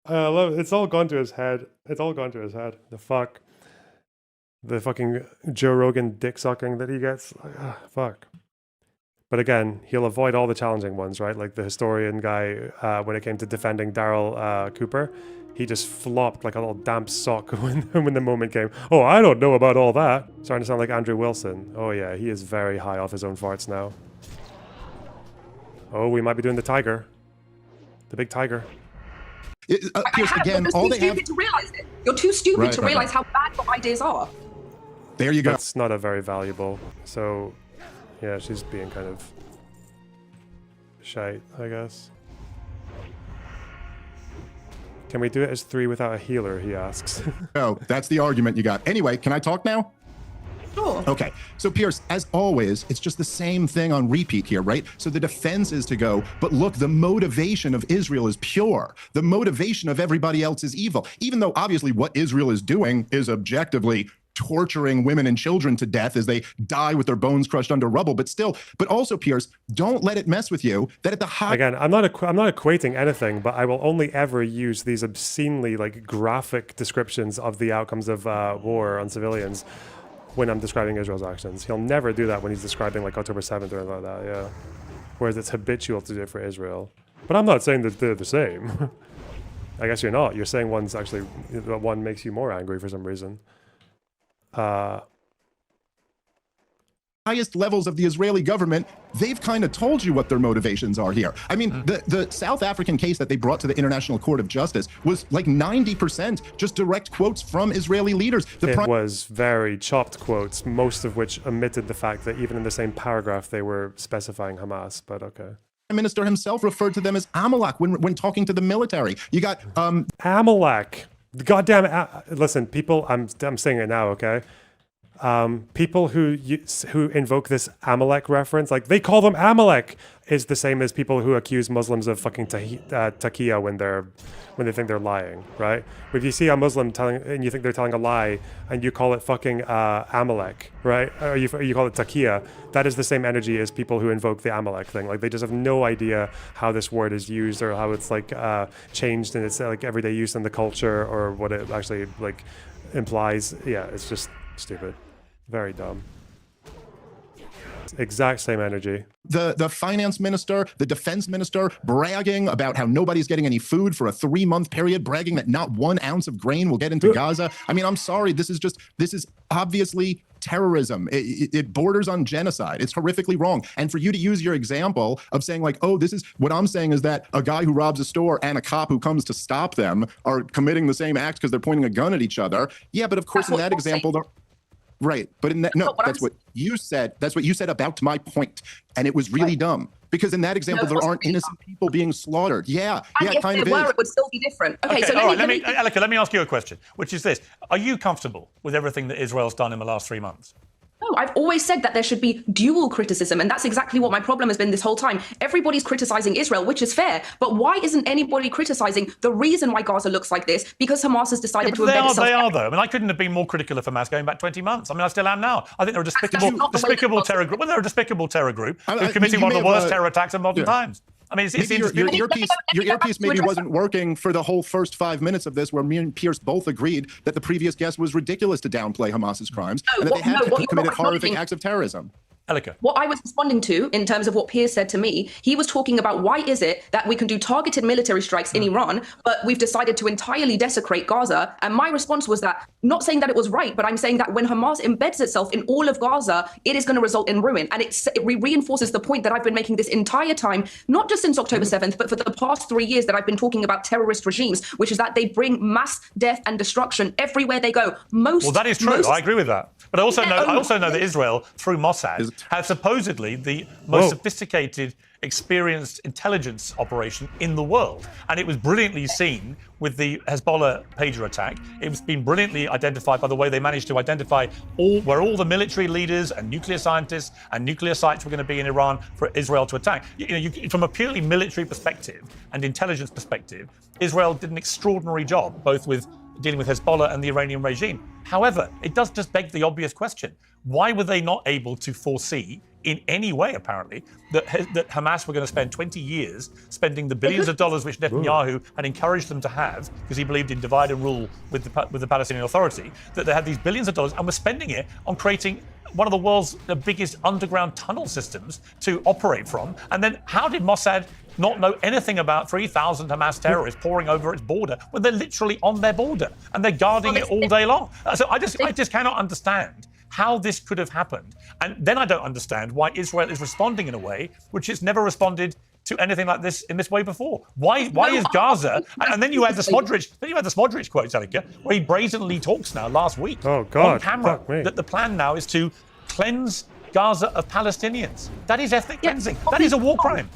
I love it. It's all gone to his head. It's all gone to his head. The fuck. The fucking Joe Rogan dick sucking that he gets. Fuck. But again, he'll avoid all the challenging ones, right? Like the historian guy, when it came to defending Daryl Cooper, he just flopped like a little damp sock when the moment came. Oh, I don't know about all that. Starting to sound like Andrew Wilson. Oh yeah, he is very high off his own farts now. Oh, we might be doing the tiger. The big tiger. Piers, again, all they have... to realize it. You're too stupid to realize how bad your ideas are. There you go. That's not a very valuable. So, yeah, she's being kind of shite, I guess. Can we do it as 3 without a healer, he asks. Oh, that's the argument you got. Anyway, can I talk now? Sure. Okay, so Piers, as always, it's just the same thing on repeat here, right? So the defense is to go, but look, the motivation of Israel is pure. The motivation of everybody else is evil. Even though obviously what Israel is doing is objectively torturing women and children to death as they die with their bones crushed under rubble, but also, Piers, don't let it mess with you that at the high... Again, I'm not equating anything, but I will only ever use these obscenely like graphic descriptions of the outcomes of war on civilians when I'm describing Israel's actions. He'll never do that when he's describing like October 7th or anything like that, yeah. Whereas it's habitual to do it for Israel. But I'm not saying that they're the same. I guess you're not. You're saying one's actually, one makes you more angry for some reason. highest levels of the Israeli government, they've kind of told you what their motivations are here. I mean, the South African case that they brought to the International Court of Justice was like 90% just direct quotes from Israeli leaders. It was very chopped quotes, most of which omitted the fact that even in the same paragraph they were specifying Hamas, but okay. Prime Minister himself referred to them as Amalek when talking to the military. You got Amalek. Goddamn, listen, people, I'm saying it now, okay? People who invoke this Amalek reference, like they call them Amalek, is the same as people who accuse Muslims of fucking taqiyya when they think they're lying, right? If you see a Muslim and you think they're telling a lie and you call it fucking Amalek, right? Or you call it taqiyya, that is the same energy as people who invoke the Amalek thing. Like they just have no idea how this word is used or how it's like changed in its like everyday use in the culture or what it actually like implies. Yeah, it's just stupid. Very dumb. Exact same energy. The finance minister, the defense minister bragging about how nobody's getting any food for a 3-month period, bragging that not 1 ounce of grain will get into Gaza. I mean, I'm sorry. This is obviously terrorism. It borders on genocide. It's horrifically wrong. And for you to use your example of saying like, oh, this is what I'm saying is that a guy who robs a store and a cop who comes to stop them are committing the same act because they're pointing a gun at each other. Yeah, but of course, in that example, right. But in that, no, that's what you said. That's what you said about my point. And it was really dumb. Because in that example, there aren't innocent people being slaughtered. Yeah, and it kind of is. It would still be different. Okay, so let me ask you a question, which is this. Are you comfortable with everything that Israel's done in the last 3 months? No, I've always said that there should be dual criticism, and that's exactly what my problem has been this whole time. Everybody's criticizing Israel, which is fair, but why isn't anybody criticizing the reason why Gaza looks like this? Because Hamas has decided to embed itself. They are, though. I mean, I couldn't have been more critical of Hamas going back 20 months. I mean, I still am now. I think they're a despicable terror group. Well, they're a despicable terror group who's committing one of the worst terror attacks of modern times. I mean, your earpiece maybe wasn't working for the whole first 5 minutes of this, where me and Piers both agreed that the previous guest was ridiculous to downplay Hamas's crimes and that they had committed horrific acts of terrorism. Elica. What I was responding to, in terms of what Piers said to me, he was talking about why is it that we can do targeted military strikes in Iran, but we've decided to entirely desecrate Gaza. And my response was that, not saying that it was right, but I'm saying that when Hamas embeds itself in all of Gaza, it is going to result in ruin. And it reinforces the point that I've been making this entire time, not just since October 7th, but for the past 3 years that I've been talking about terrorist regimes, which is that they bring mass death and destruction everywhere they go. Well, that is true. I agree with that. But I also know that Israel, through Mossad, has supposedly the most sophisticated, experienced intelligence operation in the world. And it was brilliantly seen with the Hezbollah pager attack. It's been brilliantly identified by the way they managed to identify where all the military leaders and nuclear scientists and nuclear sites were going to be in Iran for Israel to attack. From a purely military perspective and intelligence perspective, Israel did an extraordinary job, both with dealing with Hezbollah and the Iranian regime. However, it does just beg the obvious question. Why were they not able to foresee in any way, apparently, that Hamas were going to spend 20 years spending the billions of dollars which Netanyahu had encouraged them to have, because he believed in divide and rule with the Palestinian Authority, that they had these billions of dollars and were spending it on creating one of the world's biggest underground tunnel systems to operate from. And then how did Mossad not know anything about 3,000 Hamas terrorists pouring over its border when they're literally on their border and they're guarding it all day long? So I just cannot understand how this could have happened. And then I don't understand why Israel is responding in a way which it's never responded to anything like this in this way before. Why is Gaza? And then you had the Smodrich quotes, Elica, where he brazenly talks now last week on camera that the plan now is to cleanse Gaza of Palestinians. That is ethnic cleansing. That is a war crime.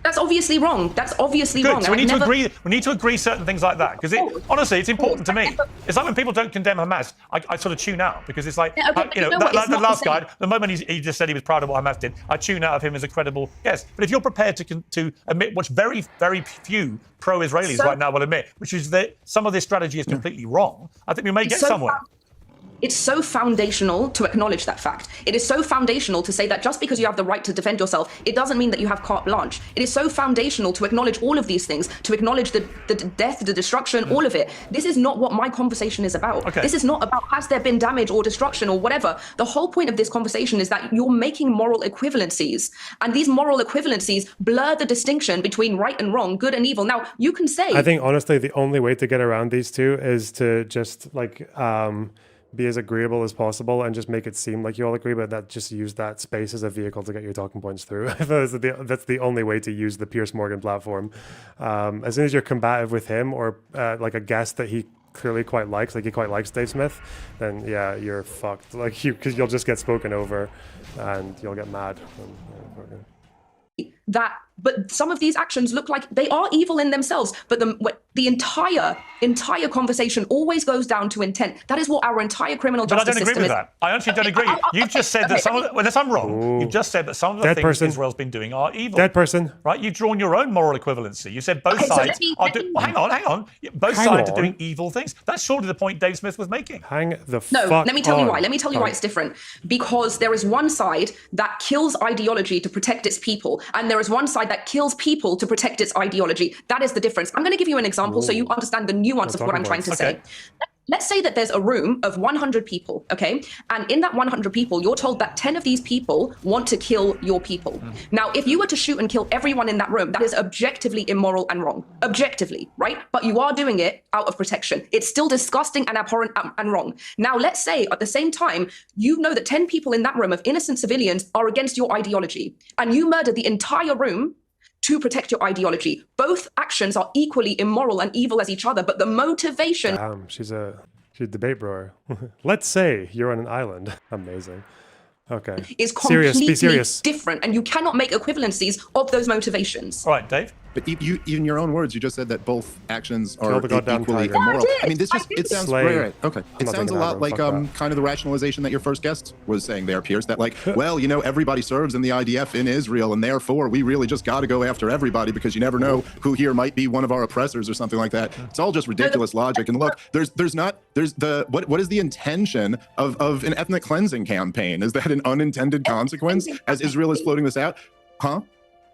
That's obviously wrong. That's obviously wrong. So we need to agree certain things like that, because honestly, it's important to me. It's like when people don't condemn Hamas, I sort of tune out, because it's like, the last guy, the moment he just said he was proud of what Hamas did, I tune out of him as a credible guest. But if you're prepared to admit, which very, very few pro-Israelis right now will admit, which is that some of this strategy is completely wrong, I think we may get somewhere. It's so foundational to acknowledge that fact. It is so foundational to say that just because you have the right to defend yourself, it doesn't mean that you have carte blanche. It is so foundational to acknowledge all of these things, to acknowledge the death, the destruction, all of it. This is not what my conversation is about. Okay. This is not about has there been damage or destruction or whatever. The whole point of this conversation is that you're making moral equivalencies. And these moral equivalencies blur the distinction between right and wrong, good and evil. Now, you can say... I think, honestly, the only way to get around these two is to just, be as agreeable as possible and just make it seem like you all agree, but that just use that space as a vehicle to get your talking points through. That's the only way to use the Piers Morgan platform. As soon as you're combative with him or like a guest that he clearly quite likes, like he quite likes Dave Smith, then yeah, you're fucked. Like because you'll just get spoken over and you'll get mad. But some of these actions look like they are evil in themselves. But the entire conversation always goes down to intent. That is what our entire criminal justice system is. But I don't agree with that. I actually don't agree. You've just said that some of the, unless I'm wrong, you've just said that some of the things Israel's been doing are evil. Dead person. Right? You've drawn your own moral equivalency. You said both sides are doing. Hang on. Both sides are doing evil things. That's surely the point Dave Smith was making. Let me tell you why. Let me tell you why it's different. Because there is one side that kills ideology to protect its people, and there is one side that kills people to protect its ideology. That is the difference. I'm going to give you an example so you understand the nuance of what I'm trying to say. Let's say that there's a room of 100 people, okay? And in that 100 people, you're told that 10 of these people want to kill your people. Now, if you were to shoot and kill everyone in that room, that is objectively immoral and wrong. Objectively, right? But you are doing it out of protection. It's still disgusting and abhorrent and wrong. Now, let's say at the same time, you know that 10 people in that room of innocent civilians are against your ideology, and you murder the entire room to protect your ideology. Both actions are equally immoral and evil as each other, but the motivation... She's a debate brewer. Let's say you're on an island. Amazing. Okay. Is completely be serious. different, and you cannot make equivalencies of those motivations. All right, Dave? But you, in your own words, you just said that both actions are equally tiger. immoral. Yeah, I mean, this just, it sounds great. Okay. It sounds a lot like kind of the rationalization that your first guest was saying there, Piers, that like, well, you know, everybody serves in the IDF in Israel, and therefore we really just got to go after everybody because you never know who here might be one of our oppressors or something like that. It's all just ridiculous logic. And look, what is the intention of an ethnic cleansing campaign? Is that an unintended consequence as Israel is floating this out? Huh?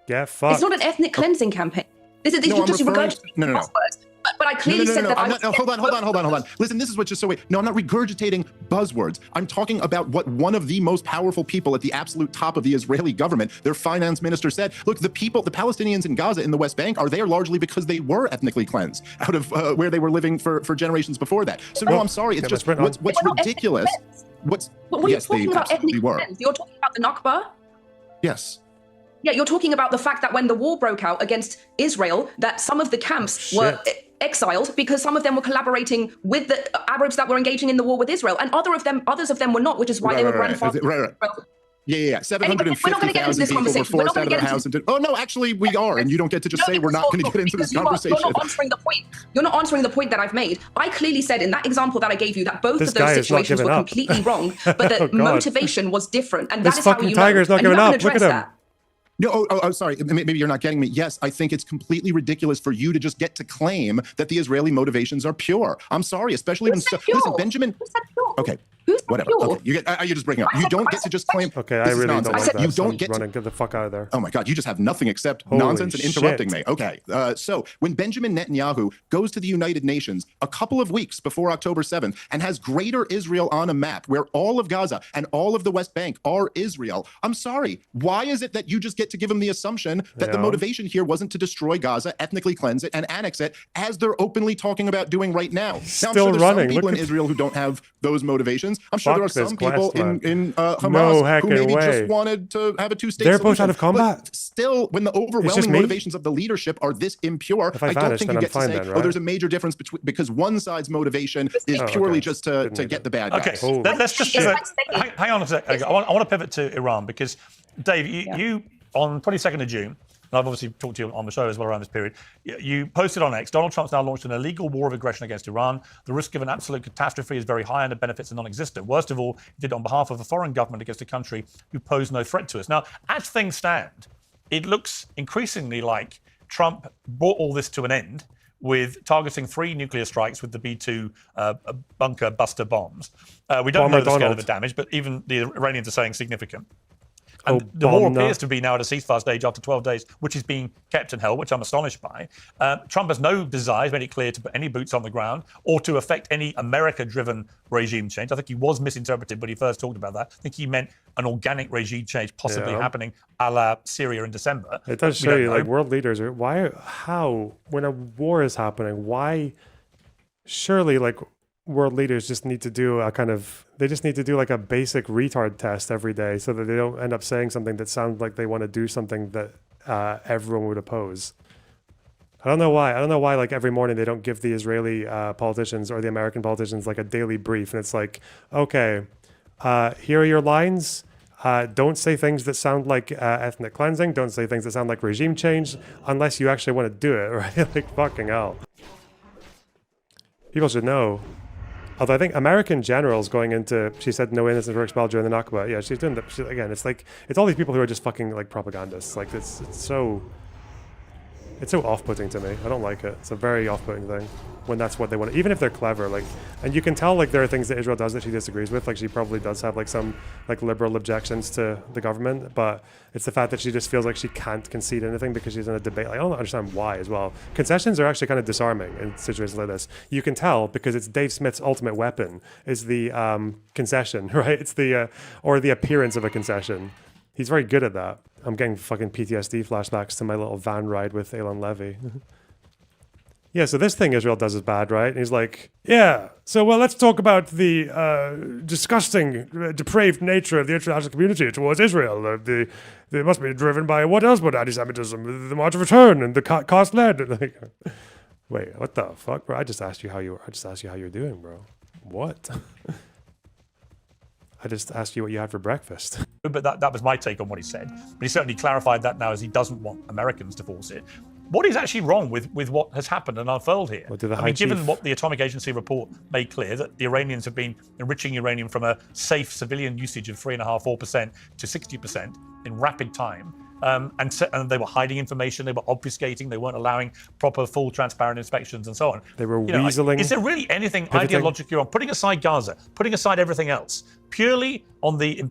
Yeah, fuck. It's not an ethnic cleansing campaign. This is just No. But I clearly said that hold on. Listen, this is what's just so weird. No, I'm not regurgitating buzzwords. I'm talking about what one of the most powerful people at the absolute top of the Israeli government, their finance minister, said. Look, the Palestinians in Gaza in the West Bank are there largely because they were ethnically cleansed out of where they were living for generations before that. So no, I'm sorry. It's just what's ridiculous. When you're talking about ethnic cleanse, you're talking about the Nakba? Yes. Yeah, you're talking about the fact that when the war broke out against Israel, that some of the camps were exiled because some of them were collaborating with the Arabs that were engaging in the war with Israel, and others of them were not, which is why they were grandfathered. Right. Yeah. 750,000 people were forced out of their house. Oh no, actually we are, and you don't get to just say we're not going to get into this conversation. You're not answering the point. You're not answering the point that I've made. I clearly said in that example that I gave you that both of those situations were completely wrong, but the motivation was different, and that is how you know. This fucking tiger is not giving up. Look at him. No, sorry. Maybe you're not getting me. Yes, I think it's completely ridiculous for you to just get to claim that the Israeli motivations are pure. I'm sorry, especially when listen, Benjamin. Okay, whatever. Okay, you're just breaking up. You don't get to just claim. Okay, I really don't like that. You don't get to get the fuck out of there. Oh my God, you just have nothing except nonsense and interrupting me. Okay, so when Benjamin Netanyahu goes to the United Nations a couple of weeks before October 7th and has Greater Israel on a map where all of Gaza and all of the West Bank are Israel, I'm sorry. Why is it that you just get to give them the assumption that the motivation here wasn't to destroy Gaza, ethnically cleanse it, and annex it, as they're openly talking about doing right now? I'm sure there's some people in Israel who don't have those motivations. I'm sure there are some people in Hamas who maybe just wanted to have a two-state solution. They're both out of combat. But still, when the overwhelming motivations of the leadership are this impure, I don't think you get to say, oh, there's a major difference between, because one side's motivation is purely just to get the bad guys. Okay, let's just pivot. Hang on a second. I want to pivot to Iran because, Dave, you on 22nd of June, and I've obviously talked to you on the show as well around this period, you posted on X, Donald Trump's now launched an illegal war of aggression against Iran. The risk of an absolute catastrophe is very high and the benefits are non-existent. Worst of all, he did it on behalf of a foreign government against a country who posed no threat to us. Now, as things stand, it looks increasingly like Trump brought all this to an end with targeting 3 nuclear strikes with the B-2 bunker buster bombs. We don't know the scale of the damage, but even the Iranians are saying significant. And the war appears to be now at a ceasefire stage after 12 days, which is being kept in hell, which I'm astonished by. Trump has no desire, made it clear, to put any boots on the ground or to affect any America-driven regime change. I think he was misinterpreted when he first talked about that. I think he meant an organic regime change possibly happening a la Syria in December. It does show you, like, world leaders are, when a war is happening, why, surely, like, world leaders just need to do they just need to do like a basic retard test every day so that they don't end up saying something that sounds like they want to do something that everyone would oppose. I don't know why like every morning they don't give the Israeli politicians or the American politicians like a daily brief, and it's like, okay, here are your lines. Don't say things that sound like ethnic cleansing. Don't say things that sound like regime change unless you actually want to do it, right? Like, fucking hell. People should know. Although I think American generals going into, she said no innocents were expelled during the Nakba. Yeah, she's doing that. Again, it's like, it's all these people who are just fucking like propagandists. Like, it's so off-putting to me. I don't like it. It's a very off-putting thing when that's what they want. Even if they're clever, like, and you can tell like there are things that Israel does that she disagrees with. Like, she probably does have like some like liberal objections to the government, but it's the fact that she just feels like she can't concede anything because she's in a debate. Like, I don't understand why as well. Concessions are actually kind of disarming in situations like this. You can tell because it's Dave Smith's ultimate weapon is the concession, right? It's the or the appearance of a concession. He's very good at that. I'm getting fucking PTSD flashbacks to my little van ride with Elon Levy. Yeah, so this thing Israel does is bad, right? And he's like, yeah, so well, let's talk about the disgusting, depraved nature of the international community towards Israel. They must be driven by what else but anti-Semitism, the March of Return and the cost led. Like, wait, what the fuck, bro? I just asked you how you're doing, bro. What? I just asked you what you had for breakfast. But that was my take on what he said. But he certainly clarified that now as he doesn't want Americans to force it. What is actually wrong with what has happened and unfolded here? I mean, given what the Atomic Agency report made clear, that the Iranians have been enriching uranium from a safe civilian usage of 3.5–4% to 60% in rapid time. And they were hiding information, they were obfuscating, they weren't allowing proper, full, transparent inspections and so on. They were weaseling. Is there really anything ideologically wrong? Putting aside Gaza, putting aside everything else, purely on the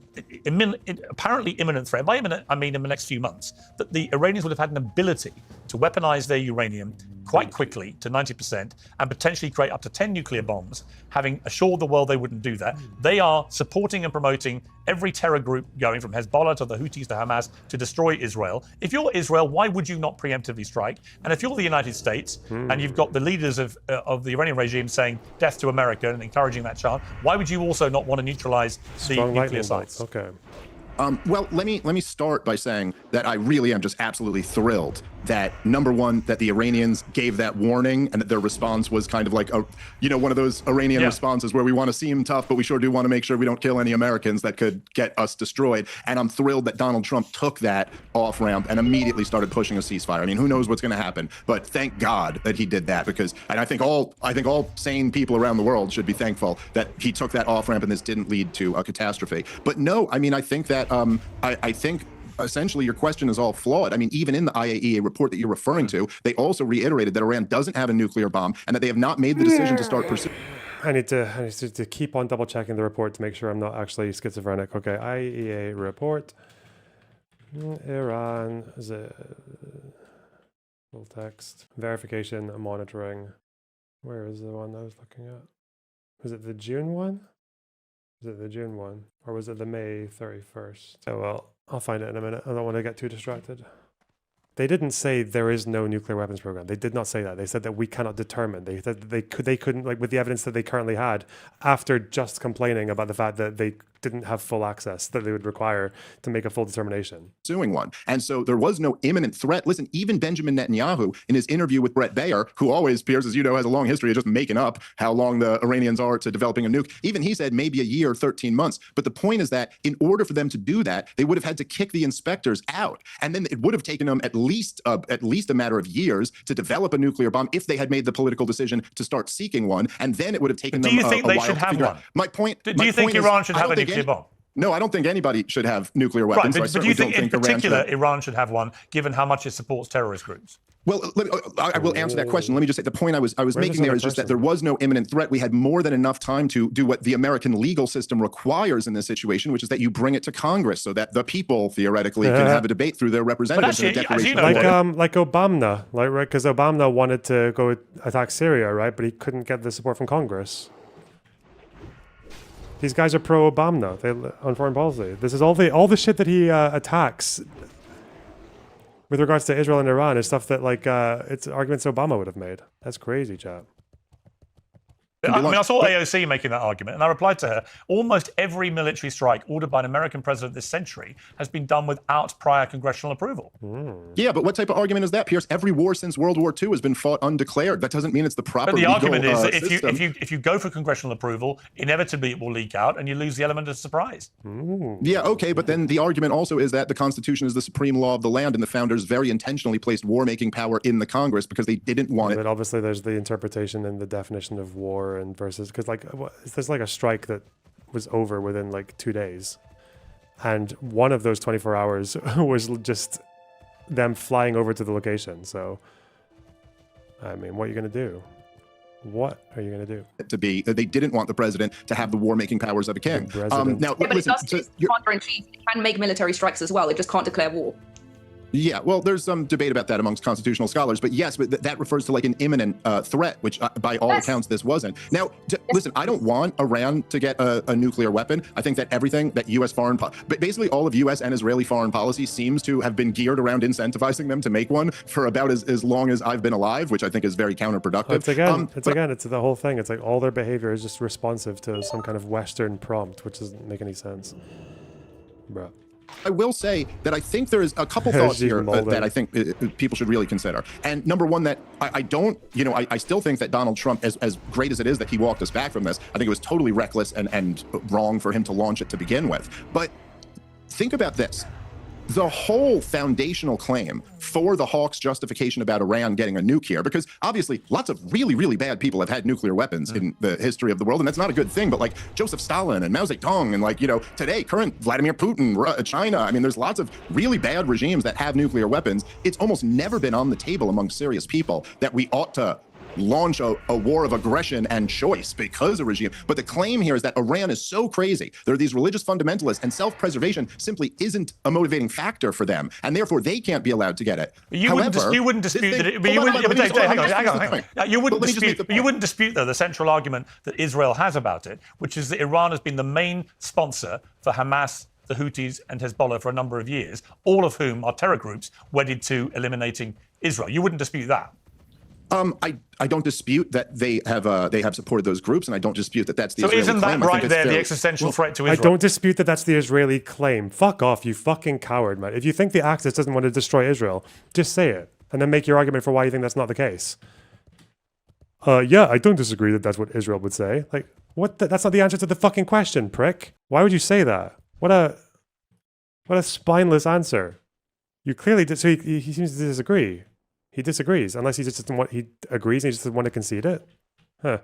apparently imminent threat, by imminent I mean in the next few months, that the Iranians would have had an ability to weaponize their uranium quite quickly to 90% and potentially create up to 10 nuclear bombs, having assured the world they wouldn't do that. They are supporting and promoting every terror group going from Hezbollah to the Houthis to Hamas to destroy Israel. If you're Israel, why would you not preemptively strike? And if you're the United States and you've got the leaders of the Iranian regime saying death to America and encouraging that chant, why would you also not want to neutralize the nuclear sites? Okay. Well, let me start by saying that I really am just absolutely thrilled that, number one, that the Iranians gave that warning and that their response was kind of like one of those Iranian responses where we want to seem tough, but we sure do want to make sure we don't kill any Americans that could get us destroyed. And I'm thrilled that Donald Trump took that off ramp and immediately started pushing a ceasefire. I mean, who knows what's going to happen, but thank God that he did that, because, and I think all sane people around the world should be thankful that he took that off ramp and this didn't lead to a catastrophe. But no, I mean, I think that I think essentially your question is all flawed. I mean, even in the IAEA report that you're referring to, they also reiterated that Iran doesn't have a nuclear bomb and that they have not made the decision to start pursuing. I need to keep on double checking the report to make sure I'm not actually schizophrenic. Okay, IAEA report. Iran is it full text verification and monitoring. Where is the one I was looking at? Was it the June one? Was it the June one? Or was it the May 31st? Oh, well, I'll find it in a minute. I don't want to get too distracted. They didn't say there is no nuclear weapons program. They did not say that. They said that we cannot determine. They said that they couldn't, like, with the evidence that they currently had, after just complaining about the fact that they didn't have full access that they would require to make a full determination. Pursuing one. And so there was no imminent threat. Listen, even Benjamin Netanyahu, in his interview with Brett Baer, who always, Piers, as you know, has a long history of just making up how long the Iranians are to developing a nuke, even he said maybe a year, 13 months. But the point is that in order for them to do that, they would have had to kick the inspectors out. And then it would have taken them at least a matter of years to develop a nuclear bomb if they had made the political decision to start seeking one. And then it would have taken them a while. Do you think they should have one? My point. Do you think Iran should have a nuclear bomb? No, I don't think anybody should have nuclear weapons. Right, but do you think in particular Iran should have one, given how much it supports terrorist groups? Well, I will answer that question. Let me just say the point I was making there is just that there was no imminent threat. We had more than enough time to do what the American legal system requires in this situation, which is that you bring it to Congress so that the people theoretically can have a debate through their representatives. Actually, and a declaration like Obama, like, right? Because Obama wanted to go attack Syria, right? But he couldn't get the support from Congress. These guys are pro-Obama on foreign policy. This is all the shit that he attacks with regards to Israel and Iran is stuff that, like, it's arguments Obama would have made. That's crazy, chap. I mean, I saw AOC making that argument, and I replied to her, almost every military strike ordered by an American president this century has been done without prior congressional approval. Yeah, but what type of argument is that, Piers? Every war since World War II has been fought undeclared. That doesn't mean it's the proper But the argument is that system. if you go for congressional approval, inevitably it will leak out, and you lose the element of surprise. Yeah, okay, but then the argument also is that the Constitution is the supreme law of the land, and the founders very intentionally placed war-making power in the Congress because they didn't want it. But obviously there's the interpretation and the definition of war and versus, because like there's like a strike that was over within like 2 days, and one of those 24 hours was just them flying over to the location. So I mean, what are you going to do? What are you going to do? To be that they didn't want the president to have the war-making powers of a king. Now, but listen, it's commander-in-chief. It can make military strikes as well. It just can't declare war. Yeah, well, there's some debate about that amongst constitutional scholars, but yes, but that refers to like an imminent threat, which by all accounts this wasn't. Now, listen, I don't want Iran to get a nuclear weapon. I think that everything that U.S. but basically all of U.S. and Israeli foreign policy seems to have been geared around incentivizing them to make one for about as long as I've been alive, which I think is very counterproductive. It's the whole thing. It's like all their behavior is just responsive to some kind of Western prompt, which doesn't make any sense, bro. I will say that I think there is a couple thoughts here that I think people should really consider. And number one, that I don't, I still think that Donald Trump, as great as it is that he walked us back from this, I think it was totally reckless and wrong for him to launch it to begin with. But think about this. The whole foundational claim for the Hawks' justification about Iran getting a nuke here, because obviously lots of really, really bad people have had nuclear weapons in the history of the world, and that's not a good thing, but like Joseph Stalin and Mao Zedong and like, today, current Vladimir Putin, China, I mean, there's lots of really bad regimes that have nuclear weapons. It's almost never been on the table among serious people that we ought to launch a war of aggression and choice because of regime. But the claim here is that Iran is so crazy. There are these religious fundamentalists, and self-preservation simply isn't a motivating factor for them, and therefore they can't be allowed to get it. You wouldn't dispute that. You wouldn't dispute though the central argument that Israel has about it, which is that Iran has been the main sponsor for Hamas, the Houthis, and Hezbollah for a number of years, all of whom are terror groups wedded to eliminating Israel. You wouldn't dispute that. I don't dispute that they have supported those groups, and I don't dispute that that's the Israeli isn't that claim. right there, the existential threat to Israel? I don't dispute that that's the Israeli claim. Fuck off, you fucking coward, man. If you think the Axis doesn't want to destroy Israel, just say it, and then make your argument for why you think that's not the case. Yeah, I don't disagree that that's what Israel would say. Like, what? That's not the answer to the fucking question, prick. Why would you say that? What a spineless answer. You clearly did. So he seems to disagree. He disagrees, unless he just doesn't want. He agrees, and he just doesn't want to concede it. Huh.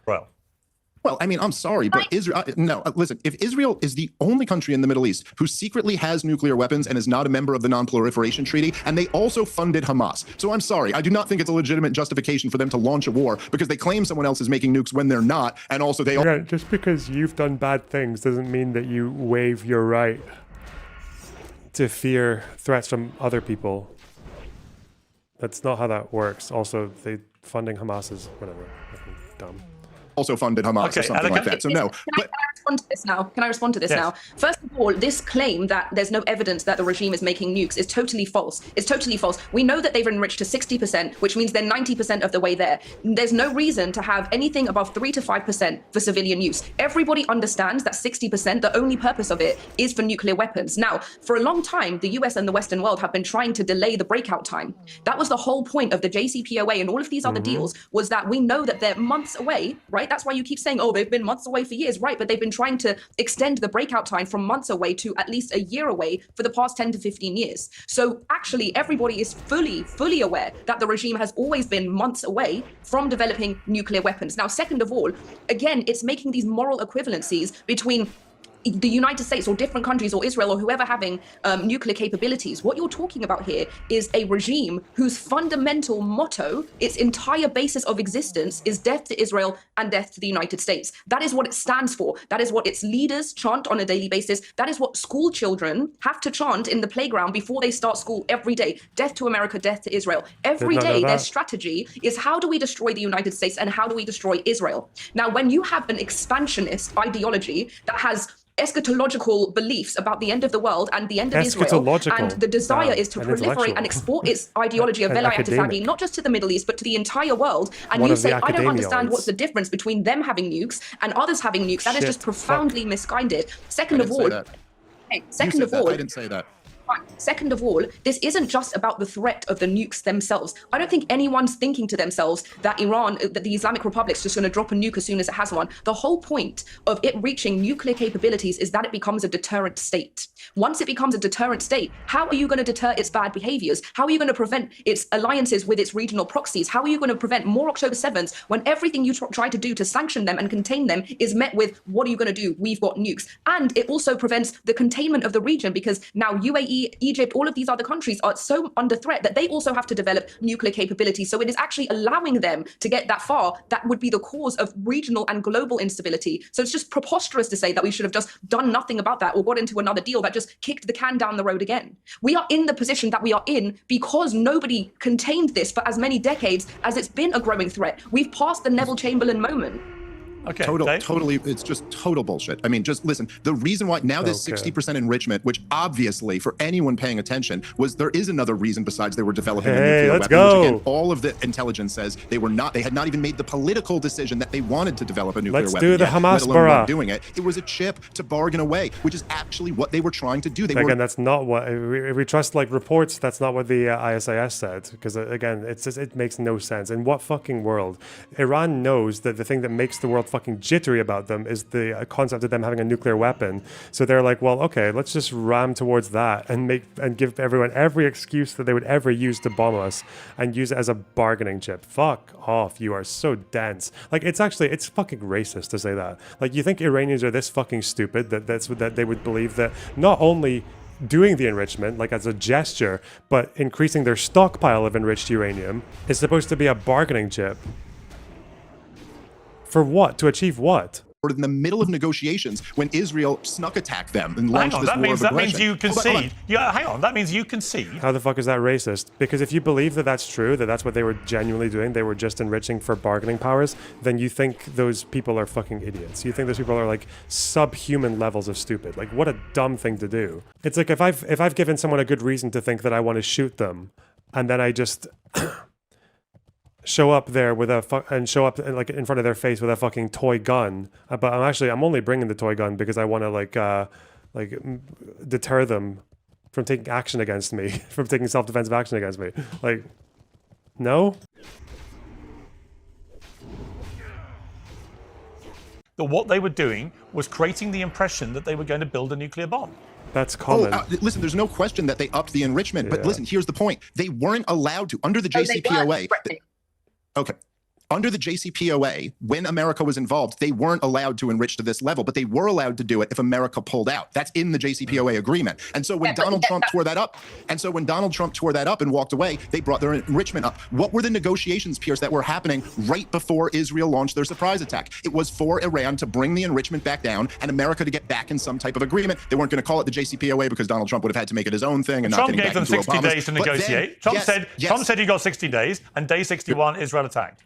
Well, I mean, I'm sorry, but Israel. No, listen. If Israel is the only country in the Middle East who secretly has nuclear weapons and is not a member of the Non-Proliferation Treaty, and they also funded Hamas, so I'm sorry. I do not think it's a legitimate justification for them to launch a war because they claim someone else is making nukes when they're not, and also they. Yeah, just because you've done bad things doesn't mean that you waive your right to fear threats from other people. That's not how that works. Also, funding Hamas is whatever. Dumb. Also funded Hamas or something like that. So no. Can I respond to this now? Can I respond to this now? First of all, this claim that there's no evidence that the regime is making nukes is totally false. It's totally false. We know that they've enriched to 60%, which means they're 90% of the way there. There's no reason to have anything above 3 to 5% for civilian use. Everybody understands that 60%, the only purpose of it is for nuclear weapons. Now, for a long time, the US and the Western world have been trying to delay the breakout time. That was the whole point of the JCPoA and all of these other deals, was that we know that they're months away, right? That's why you keep saying, oh, they've been months away for years, right? But they've been trying to extend the breakout time from months away to at least a year away for the past 10 to 15 years. So actually, everybody is fully aware that the regime has always been months away from developing nuclear weapons. Now, second of all, again, it's making these moral equivalencies between the United States or different countries or Israel or whoever having nuclear capabilities. What you're talking about here is a regime whose fundamental motto, its entire basis of existence, is death to Israel and death to the United States. That is what it stands for. That is what its leaders chant on a daily basis. That is what school children have to chant in the playground before they start school every day. Death to America, death to Israel. Every day their strategy is how do we destroy the United States and how do we destroy Israel? Now, when you have an expansionist ideology that has eschatological beliefs about the end of the world and the end of Israel, and the desire is to proliferate and export its ideology of velayat al-faqih, not just to the Middle East, but to the entire world. And you say, I don't understand what's the difference between them having nukes and others having nukes. That is just profoundly misguided. Second of all, I didn't say that. Second of all, this isn't just about the threat of the nukes themselves. I don't think anyone's thinking to themselves that Iran, that the Islamic Republic's just going to drop a nuke as soon as it has one. The whole point of it reaching nuclear capabilities is that it becomes a deterrent state. Once it becomes a deterrent state, how are you going to deter its bad behaviors? How are you going to prevent its alliances with its regional proxies? How are you going to prevent more October 7th when everything you try to do to sanction them and contain them is met with, what are you going to do? We've got nukes. And it also prevents the containment of the region, because now UAE, Egypt, all of these other countries are so under threat that they also have to develop nuclear capability. So it is actually allowing them to get that far. That would be the cause of regional and global instability. So it's just preposterous to say that we should have just done nothing about that or got into another deal that just kicked the can down the road again. We are in the position that we are in because nobody contained this for as many decades as it's been a growing threat. We've passed the Neville Chamberlain moment. Okay, totally, it's just total bullshit. I mean, just listen, the reason why now this 60% enrichment, which obviously for anyone paying attention was, there is another reason besides they were developing a nuclear weapon, which again, all of the intelligence says they had not even made the political decision that they wanted to develop a nuclear weapon. Let's do the Hamas bara. Doing it. It was a chip to bargain away, which is actually what they were trying to do. Again, that's not what, if we trust like reports, that's not what the ISIS said, because again, it makes no sense. In what fucking world? Iran knows that the thing that makes the world fucking jittery about them is the concept of them having a nuclear weapon. So they're like, well, okay, let's just ram towards that and give everyone every excuse that they would ever use to bomb us and use it as a bargaining chip. Fuck off, you are so dense. Like, it's fucking racist to say that. Like, you think Iranians are this fucking stupid that they would believe that not only doing the enrichment, like as a gesture, but increasing their stockpile of enriched uranium is supposed to be a bargaining chip. For what? To achieve what? In the middle of negotiations when Israel snuck attacked them and launched this war of aggression. That means you concede. Yeah, hang on. That means you concede. How the fuck is that racist? Because if you believe that that's true, that that's what they were genuinely doing, they were just enriching for bargaining powers, then you think those people are fucking idiots. You think those people are like subhuman levels of stupid. Like, what a dumb thing to do. It's like if I've given someone a good reason to think that I want to shoot them, and then I just show up there with show up like in front of their face with a fucking toy gun, but I'm only bringing the toy gun because I want to like deter them from taking action against me, from taking self-defensive action against me. Like, no. What they were doing was creating the impression that they were going to build a nuclear bomb. That's common. Listen, there's no question that they upped the enrichment, but listen, here's the point. They weren't allowed to, under the JCPoA. Okay. Under the JCPoA, when America was involved, they weren't allowed to enrich to this level, but they were allowed to do it if America pulled out. That's in the JCPoA agreement. And so when Donald Trump tore that up, and walked away, they brought their enrichment up. What were the negotiations, Piers, that were happening right before Israel launched their surprise attack? It was for Iran to bring the enrichment back down and America to get back in some type of agreement. They weren't going to call it the JCPoA because Donald Trump would have had to make it his own thing. And Trump gave them 60 days to negotiate. Trump said he got 60 days, and day 61, Israel attacked.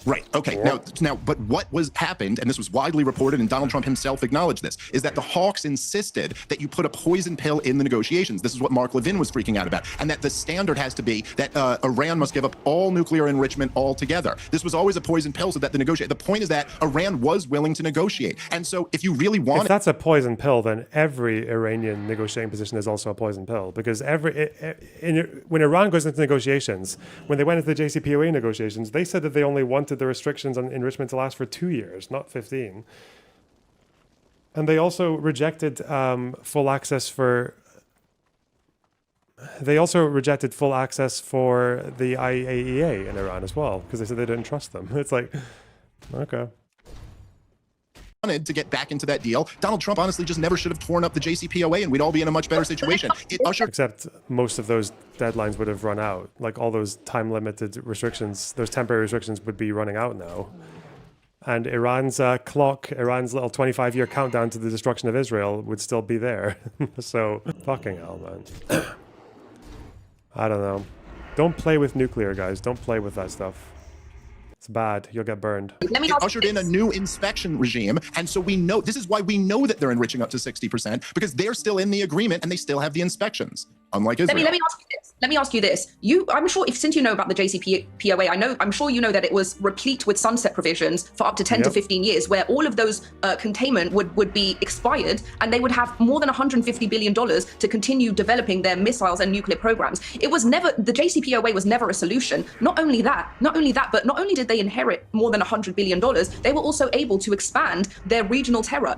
Right. Okay. Now, but what happened, and this was widely reported, and Donald Trump himself acknowledged this, is that the Hawks insisted that you put a poison pill in the negotiations. This is what Mark Levin was freaking out about, and that the standard has to be that Iran must give up all nuclear enrichment altogether. This was always a poison pill, so that the point is that Iran was willing to negotiate, and so if you really want, if that's a poison pill, then every Iranian negotiating position is also a poison pill, because when Iran goes into negotiations, when they went into the JCPoA negotiations, they said that they only wanted the restrictions on enrichment to last for 2 years, not 15. And they also rejected full access for the IAEA in Iran as well, because they said they didn't trust them. It's like, okay. Wanted to get back into that deal. Donald Trump honestly just never should have torn up the JCPoA and we'd all be in a much better situation. Except most of those deadlines would have run out. Like, all those time-limited restrictions, those temporary restrictions would be running out now. And Iran's clock, Iran's little 25-year countdown to the destruction of Israel would still be there. So, fucking hell, man. I don't know. Don't play with nuclear, guys. Don't play with that stuff. It's bad. You'll get burned. Let me It ask ushered you in a this. new inspection regime. And so we know, this is why we know that they're enriching up to 60%, because they're still in the agreement and they still have the inspections, unlike Israel. Let me ask you this. Let me ask you this. I'm sure since you know about the JCPoA, I'm sure you know that it was replete with sunset provisions for up to 10 to 15 years, where all of those containment would be expired, and they would have more than $150 billion to continue developing their missiles and nuclear programs. It was never, the JCPoA was never a solution. Not only that, but not only did they inherit more than $100 billion, they were also able to expand their regional terror.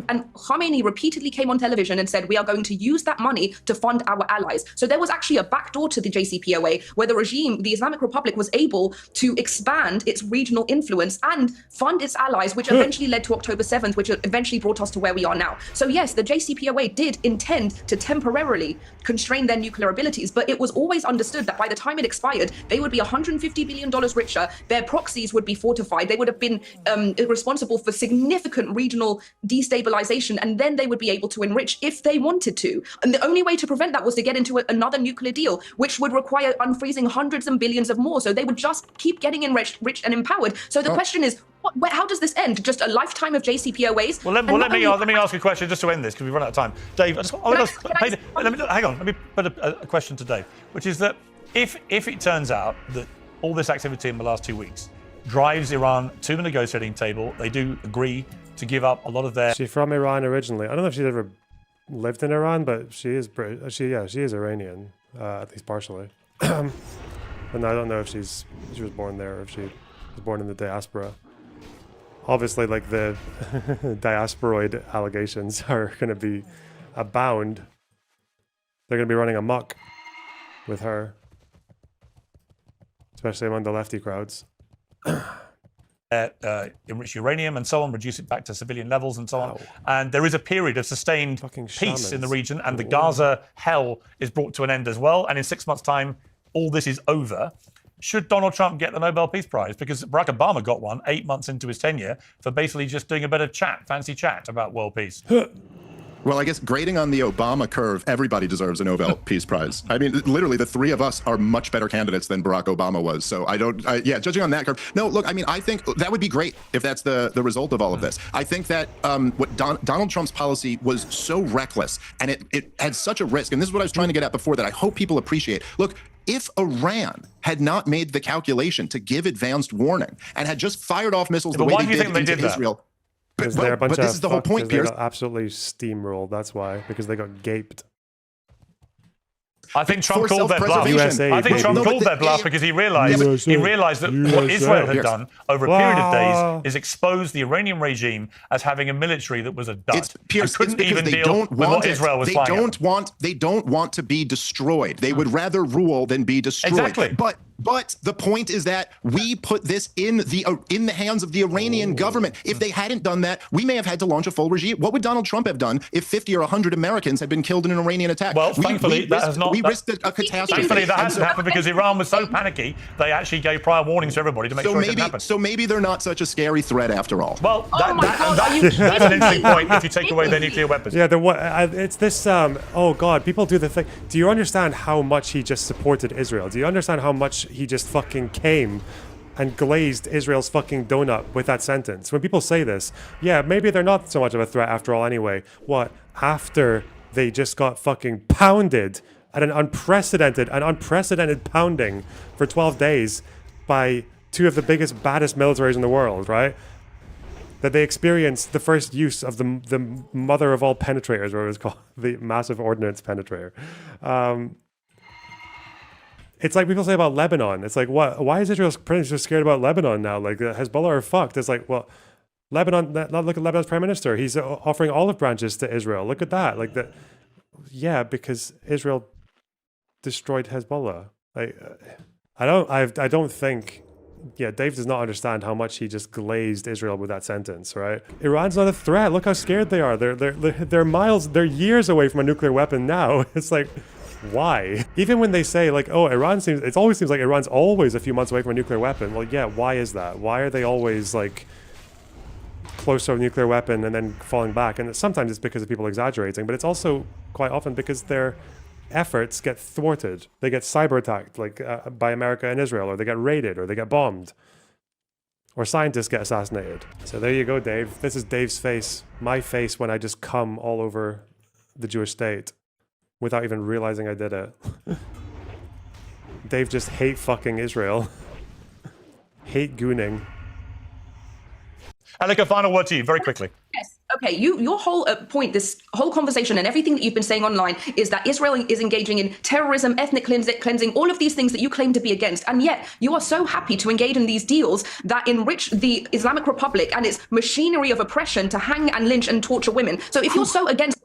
And Khamenei repeatedly came on television and said, we are going to use that money to fund our allies. So there was actually a backdoor to the JCPoA where the regime, the Islamic Republic, was able to expand its regional influence and fund its allies, which eventually led to October 7th, which eventually brought us to where we are now. So yes, the JCPoA did intend to temporarily constrain their nuclear abilities, but it was always understood that by the time it expired, they would be $150 billion richer, their proxies would be fortified, they would have been responsible for significant regional destabilization, and then they would be able to enrich if they wanted to. And the only way to prevent that was to get into another nuclear deal, which would require unfreezing hundreds and billions of more. So they would just keep getting enriched, rich and empowered. So the question is, how does this end? Just a lifetime of JCPoAs? Well, let me ask you a question just to end this, because we've run out of time. Dave, let me put a question to Dave, which is that if it turns out that all this activity in the last 2 weeks drives Iran to the negotiating table, they do agree to give up a lot of their... She's from Iran originally. I don't know if she's ever lived in Iran, but she is she is Iranian, at least partially. And I don't know if she was born there or if she was born in the diaspora. Obviously, like, the diasporoid allegations are going to be abound. They're going to be running amok with her, especially among the lefty crowds. Enrich uranium and so on, reduce it back to civilian levels and so on. And there is a period of sustained peace in the region, and the Gaza hell is brought to an end as well. And in 6 months' time, all this is over. Should Donald Trump get the Nobel Peace Prize? Because Barack Obama got one 8 months into his tenure for basically just doing a bit of fancy chat about world peace. Well, I guess grading on the Obama curve, everybody deserves a Nobel Peace Prize. I mean, literally, the three of us are much better candidates than Barack Obama was. So judging on that curve. No, look, I mean, I think that would be great if that's the result of all of this. I think that what Donald Trump's policy was so reckless, and it had such a risk. And this is what I was trying to get at before that I hope people appreciate. Look, if Iran had not made the calculation to give advanced warning and had just fired off missiles the way they did into Israel... Because they're a bunch but of this is the whole point, Piers. They got absolutely steamrolled. That's why, because they got gaped. I think Trump called their bluff. I think Trump called their bluff because he realized that what Israel had done over a period of days is expose the Iranian regime as having a military that was a dud. Piers, couldn't even deal with what Israel was flying at. They don't want to be destroyed. They would rather rule than be destroyed. Exactly. But the point is that we put this in the hands of the Iranian government. If they hadn't done that, we may have had to launch a full regime. What would Donald Trump have done if 50 or 100 Americans had been killed in an Iranian attack? Well, thankfully, that has not. We risked a catastrophe. Thankfully, that hasn't happened because Iran was so panicky, they actually gave prior warnings to everybody to make sure it didn't happen. So maybe they're not such a scary threat after all. Well, that's an interesting point if you take away their nuclear weapons. Yeah, it's this, oh God, people do the thing. Do you understand how much he just supported Israel? Do you understand how much he just fucking came and glazed Israel's fucking donut with that sentence? When people say this, yeah, maybe they're not so much of a threat after all anyway. What? After they just got fucking pounded at an unprecedented pounding for 12 days by two of the biggest, baddest militaries in the world, right? That they experienced the first use of the mother of all penetrators, or it was called the massive ordnance penetrator. It's like people say about Lebanon. It's like, what? Why is Israel so scared about Lebanon now? Like, Hezbollah are fucked. It's like, well, Lebanon. Look at Lebanon's prime minister. He's offering olive branches to Israel. Look at that. Like that. Yeah, because Israel destroyed Hezbollah. Like, I don't think. Yeah, Dave does not understand how much he just glazed Israel with that sentence, right? Iran's not a threat. Look how scared they are. They're years away from a nuclear weapon now. It's like, why? Even when they say like, oh, it always seems like Iran's always a few months away from a nuclear weapon. Well, yeah, why is that? Why are they always like close to a nuclear weapon and then falling back? And sometimes it's because of people exaggerating, but it's also quite often because their efforts get thwarted. They get cyber attacked, like by America and Israel, or they get raided, or they get bombed. or scientists get assassinated. So there you go, Dave. This is Dave's face, my face when I just come all over the Jewish state without even realizing I did it. Dave just hate fucking Israel. Hate gooning. Elica, final word to you, very quickly. Yes. Okay, your whole point, this whole conversation and everything that you've been saying online is that Israel is engaging in terrorism, ethnic cleansing, all of these things that you claim to be against. And yet you are so happy to engage in these deals that enrich the Islamic Republic and its machinery of oppression to hang and lynch and torture women. So if you're so against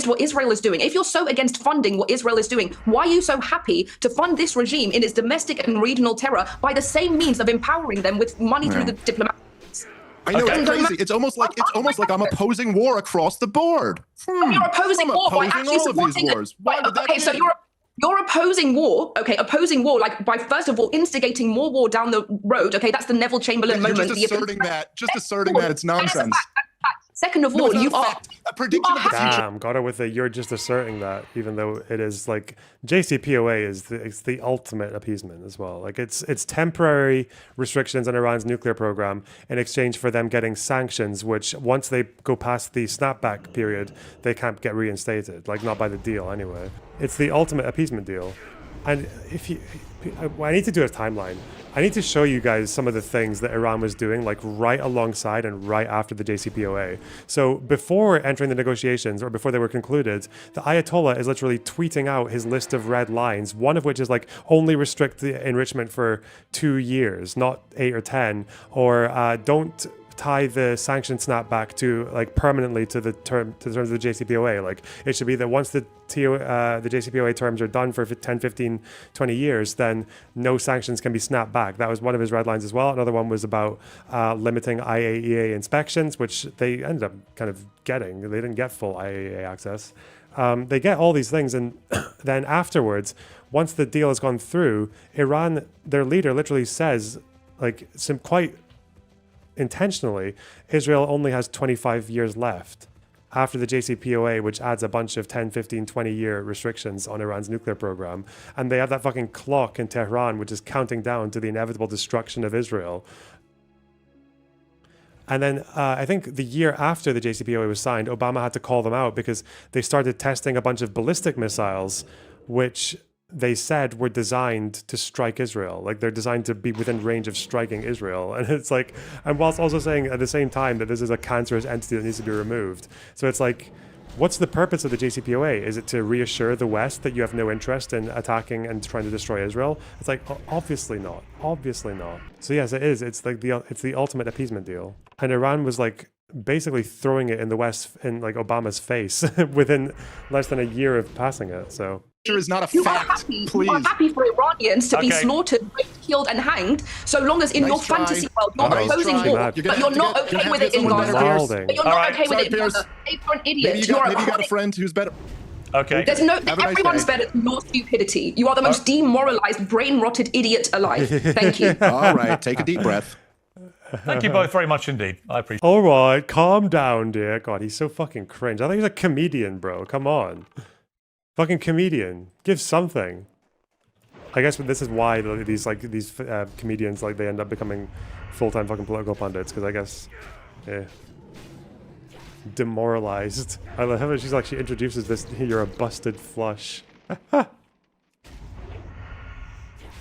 what Israel is doing, if you're so against funding what Israel is doing, why are you so happy to fund this regime in its domestic and regional terror by the same means of empowering them with money through the diplomatic? I know, it's crazy. It's almost like I'm opposing war across the board. You're opposing war by actually supporting wars. Why would that okay, so you're opposing war. Okay, opposing war, like by first of all instigating more war down the road. Okay, that's the Neville Chamberlain moment. Just asserting that it's nonsense. Second of all, you are a prediction of the future. Damn, got it with it. You're just asserting that, even though it is like JCPoA is the ultimate appeasement as well. Like it's temporary restrictions on Iran's nuclear program in exchange for them getting sanctions, which once they go past the snapback period, they can't get reinstated. Like not by the deal anyway. It's the ultimate appeasement deal. And I need to do a timeline. I need to show you guys some of the things that Iran was doing, like right alongside and right after the JCPoA. So before entering the negotiations, or before they were concluded, the Ayatollah is literally tweeting out his list of red lines, one of which is like only restrict the enrichment for 2 years, not 8 or 10, or don't tie the sanction snapback to like permanently to the terms of the JCPoA. Like it should be that once the JCPoA terms are done for 10, 15, 20 years, then no sanctions can be snapped back. That was one of his red lines as well. Another one was about limiting IAEA inspections, which they ended up kind of getting. They didn't get full IAEA access. They get all these things, and then afterwards, once the deal has gone through, Iran, their leader literally says, like some quite intentionally, Israel only has 25 years left after the JCPoA, which adds a bunch of 10, 15, 20-year restrictions on Iran's nuclear program. And they have that fucking clock in Tehran, which is counting down to the inevitable destruction of Israel. And then I think the year after the JCPoA was signed, Obama had to call them out because they started testing a bunch of ballistic missiles, which they said were designed to strike Israel. Like they're designed to be within range of striking Israel. And it's like, and whilst also saying at the same time that this is a cancerous entity that needs to be removed. So it's like, what's the purpose of the JCPoA? Is it to reassure the West that you have no interest in attacking and trying to destroy Israel? It's like, obviously not. Obviously not. So yes, it is. It's like it's the ultimate appeasement deal. And Iran was like basically throwing it in the West in like Obama's face within less than a year of passing it. So is not a fact. Please. You are happy for Iranians to be slaughtered, raped, killed, and hanged, so long as in your fantasy world you're opposing war, but you're not okay with it in Gaza. But you're not okay with it in Gaza. You're an idiot. Maybe you got a friend who's better. Okay. Everyone's better than your stupidity. You are the most demoralized, brain-rotted idiot alive. Thank you. All right, take a deep breath. Thank you both very much indeed. I appreciate it. All right, calm down, dear. God, he's so fucking cringe. I think he's a comedian, bro. Come on. Fucking comedian. Give something. I guess this is why these comedians, like, they end up becoming full-time fucking political pundits, because I guess, yeah. Demoralized. I love how she's like, she introduces this, you're a busted flush.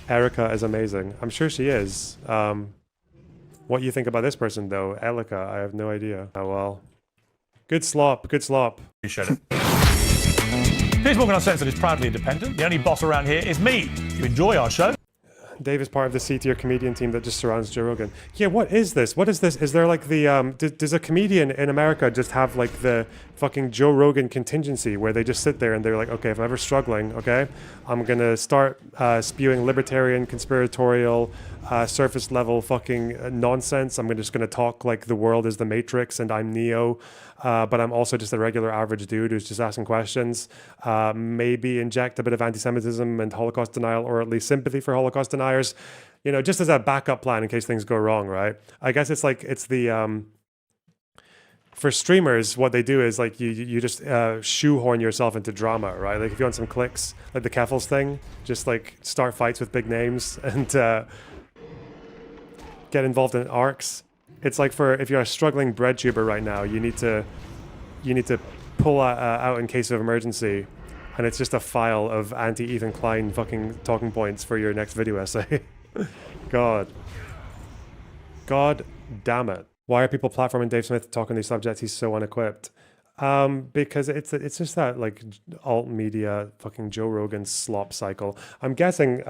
Erica is amazing. I'm sure she is. What you think about this person, though? Elica, I have no idea. Oh, well. Good slop, good slop. Appreciate it. Piers Morgan Uncensored is proudly independent. The only boss around here is me. If you enjoy our show, Dave is part of the C-tier comedian team that just surrounds Joe Rogan. Yeah, what is this? What is this? Is there like the, does a comedian in America just have like the fucking Joe Rogan contingency where they just sit there and they're like, okay, if I'm ever struggling, okay, I'm going to start spewing libertarian, conspiratorial, surface level fucking nonsense. I'm just going to talk like the world is the Matrix and I'm Neo. But I'm also just a regular average dude who's just asking questions. Maybe inject a bit of anti-Semitism and Holocaust denial, or at least sympathy for Holocaust deniers, you know, just as a backup plan in case things go wrong, right? I guess it's like, it's the, for streamers, what they do is like, you just shoehorn yourself into drama, right? Like if you want some clicks, like the Keffels thing, just like start fights with big names and get involved in arcs. It's like for if you're a struggling bread tuber right now, you need to pull out in case of emergency, and it's just a file of anti-Ethan Klein fucking talking points for your next video essay. God damn it. Why are people platforming Dave Smith talking these subjects? He's so unequipped. Because it's just that like alt media fucking Joe Rogan slop cycle. I'm guessing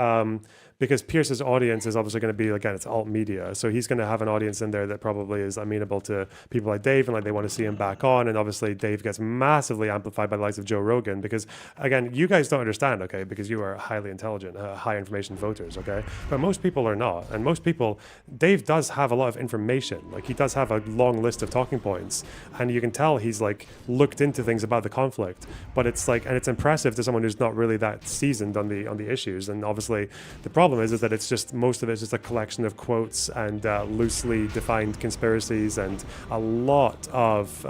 because Pierce's audience is obviously going to be, again, it's alt media, so he's going to have an audience in there that probably is amenable to people like Dave, and like they want to see him back on. And obviously Dave gets massively amplified by the likes of Joe Rogan, because again, you guys don't understand, okay, because you are highly intelligent, high information voters, okay, but most people are not. And most people, Dave does have a lot of information, like he does have a long list of talking points, and you can tell he's like looked into things about the conflict, but it's like, and it's impressive to someone who's not really that seasoned on the issues. And obviously the problem is that it's just, most of it is just a collection of quotes and loosely defined conspiracies and a lot of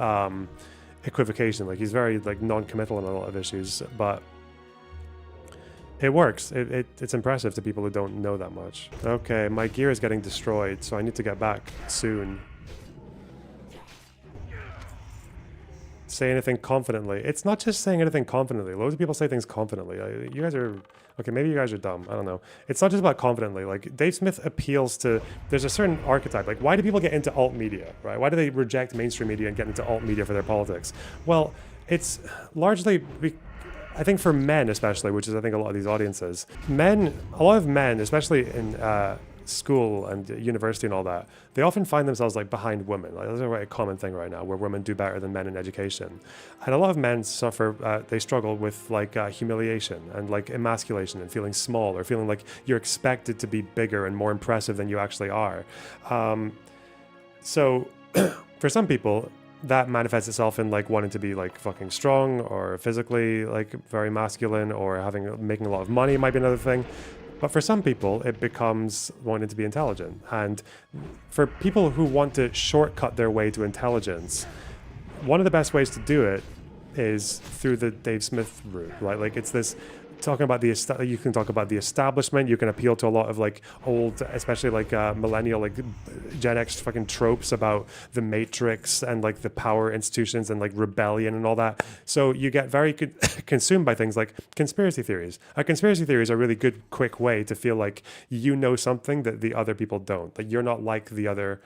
equivocation. Like he's very like non-committal on a lot of issues, but it works. It's impressive to people who don't know that much. Okay, my gear is getting destroyed, so I need to get back soon. Say anything confidently. It's not just saying anything confidently. Loads of people say things confidently. You guys are, okay, maybe you guys are dumb. I don't know. It's not just about confidently. Like Dave Smith appeals to, there's a certain archetype. Like why do people get into alt media, right? Why do they reject mainstream media and get into alt media for their politics? Well, it's largely, I think for men especially, which is I think a lot of these audiences, a lot of men, especially in school and university and all that, they often find themselves like behind women. Like, that's a common thing right now, where women do better than men in education. And a lot of men suffer, they struggle with like humiliation and like emasculation and feeling small, or feeling like you're expected to be bigger and more impressive than you actually are. So for some people, that manifests itself in like wanting to be like fucking strong, or physically like very masculine, or making a lot of money might be another thing. But for some people, it becomes wanting to be intelligent. And for people who want to shortcut their way to intelligence, one of the best ways to do it is through the Dave Smith route, right? Like it's this, talking about you can talk about the establishment, you can appeal to a lot of like old, especially like millennial, like Gen X fucking tropes about the Matrix and like the power institutions and like rebellion and all that. So you get very consumed by things like conspiracy theories. Conspiracy theories are a really good, quick way to feel like you know something that the other people don't. Like you're not like the other,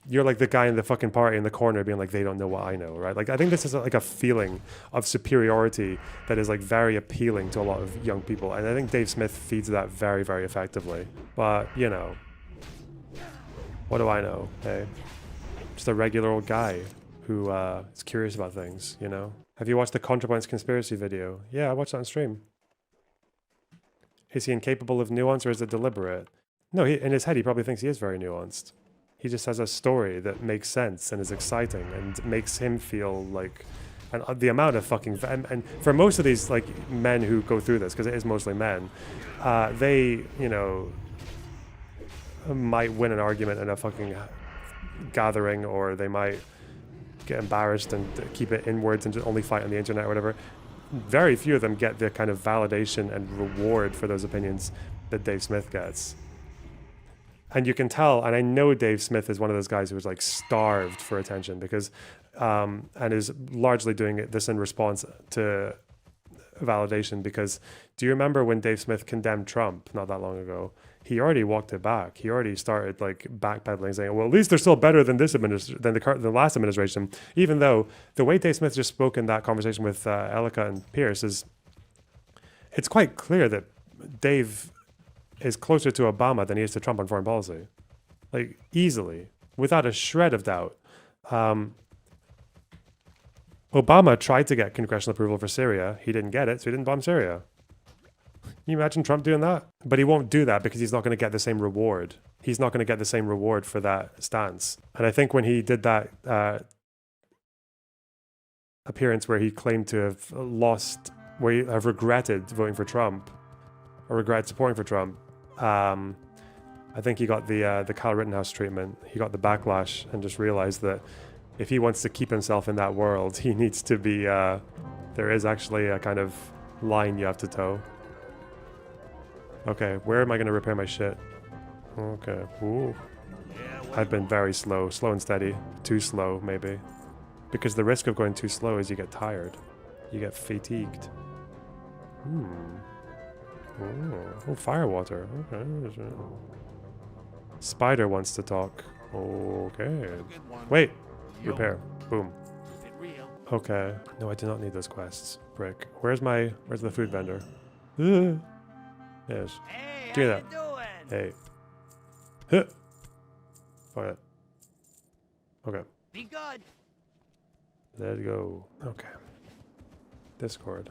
you're like the guy in the fucking party in the corner being like, they don't know what I know, right? Like I think this is like a feeling of superiority that is like very appealing to a lot of young people. And I think Dave Smith feeds that very, very effectively. But, you know, what do I know? Hey, just a regular old guy who is curious about things, you know? Have you watched the ContraPoints conspiracy video? Yeah, I watched that on stream. Is he incapable of nuance, or is it deliberate? No, in his head, he probably thinks he is very nuanced. He just has a story that makes sense and is exciting and makes him feel like, and the amount of fucking, and for most of these like men who go through this, because it is mostly men, they, you know, might win an argument in a fucking gathering, or they might get embarrassed and keep it inwards and just only fight on the internet or whatever. Very few of them get the kind of validation and reward for those opinions that Dave Smith gets. And you can tell, and I know Dave Smith is one of those guys who is like starved for attention, because, and is largely doing this in response to validation. Because do you remember when Dave Smith condemned Trump not that long ago? He already walked it back. He already started like backpedaling, saying, well, at least they're still better than the last administration. Even though the way Dave Smith just spoke in that conversation with Elica and Piers it's quite clear that Dave is closer to Obama than he is to Trump on foreign policy. Like, easily, without a shred of doubt. Obama tried to get congressional approval for Syria. He didn't get it, so he didn't bomb Syria. Can you imagine Trump doing that? But he won't do that because he's not going to get the same reward. He's not going to get the same reward for that stance. And I think when he did that appearance where he claimed to have regretted voting for Trump, or regret supporting for Trump, I think he got the Kyle Rittenhouse treatment. He got the backlash and just realized that if he wants to keep himself in that world, he needs to be, there is actually a kind of line you have to toe. Okay, where am I going to repair my shit? Okay, ooh. I've been very slow. Slow and steady. Too slow, maybe. Because the risk of going too slow is you get tired. You get fatigued. Oh, firewater. Okay. Spider wants to talk. Okay. Wait. Repair. Boom. Okay. No, I do not need those quests. Brick. Where's the food vendor? Yes. Do that. Hey. Huh. Fuck it. Okay. Be good. Let's go. Okay. Discord.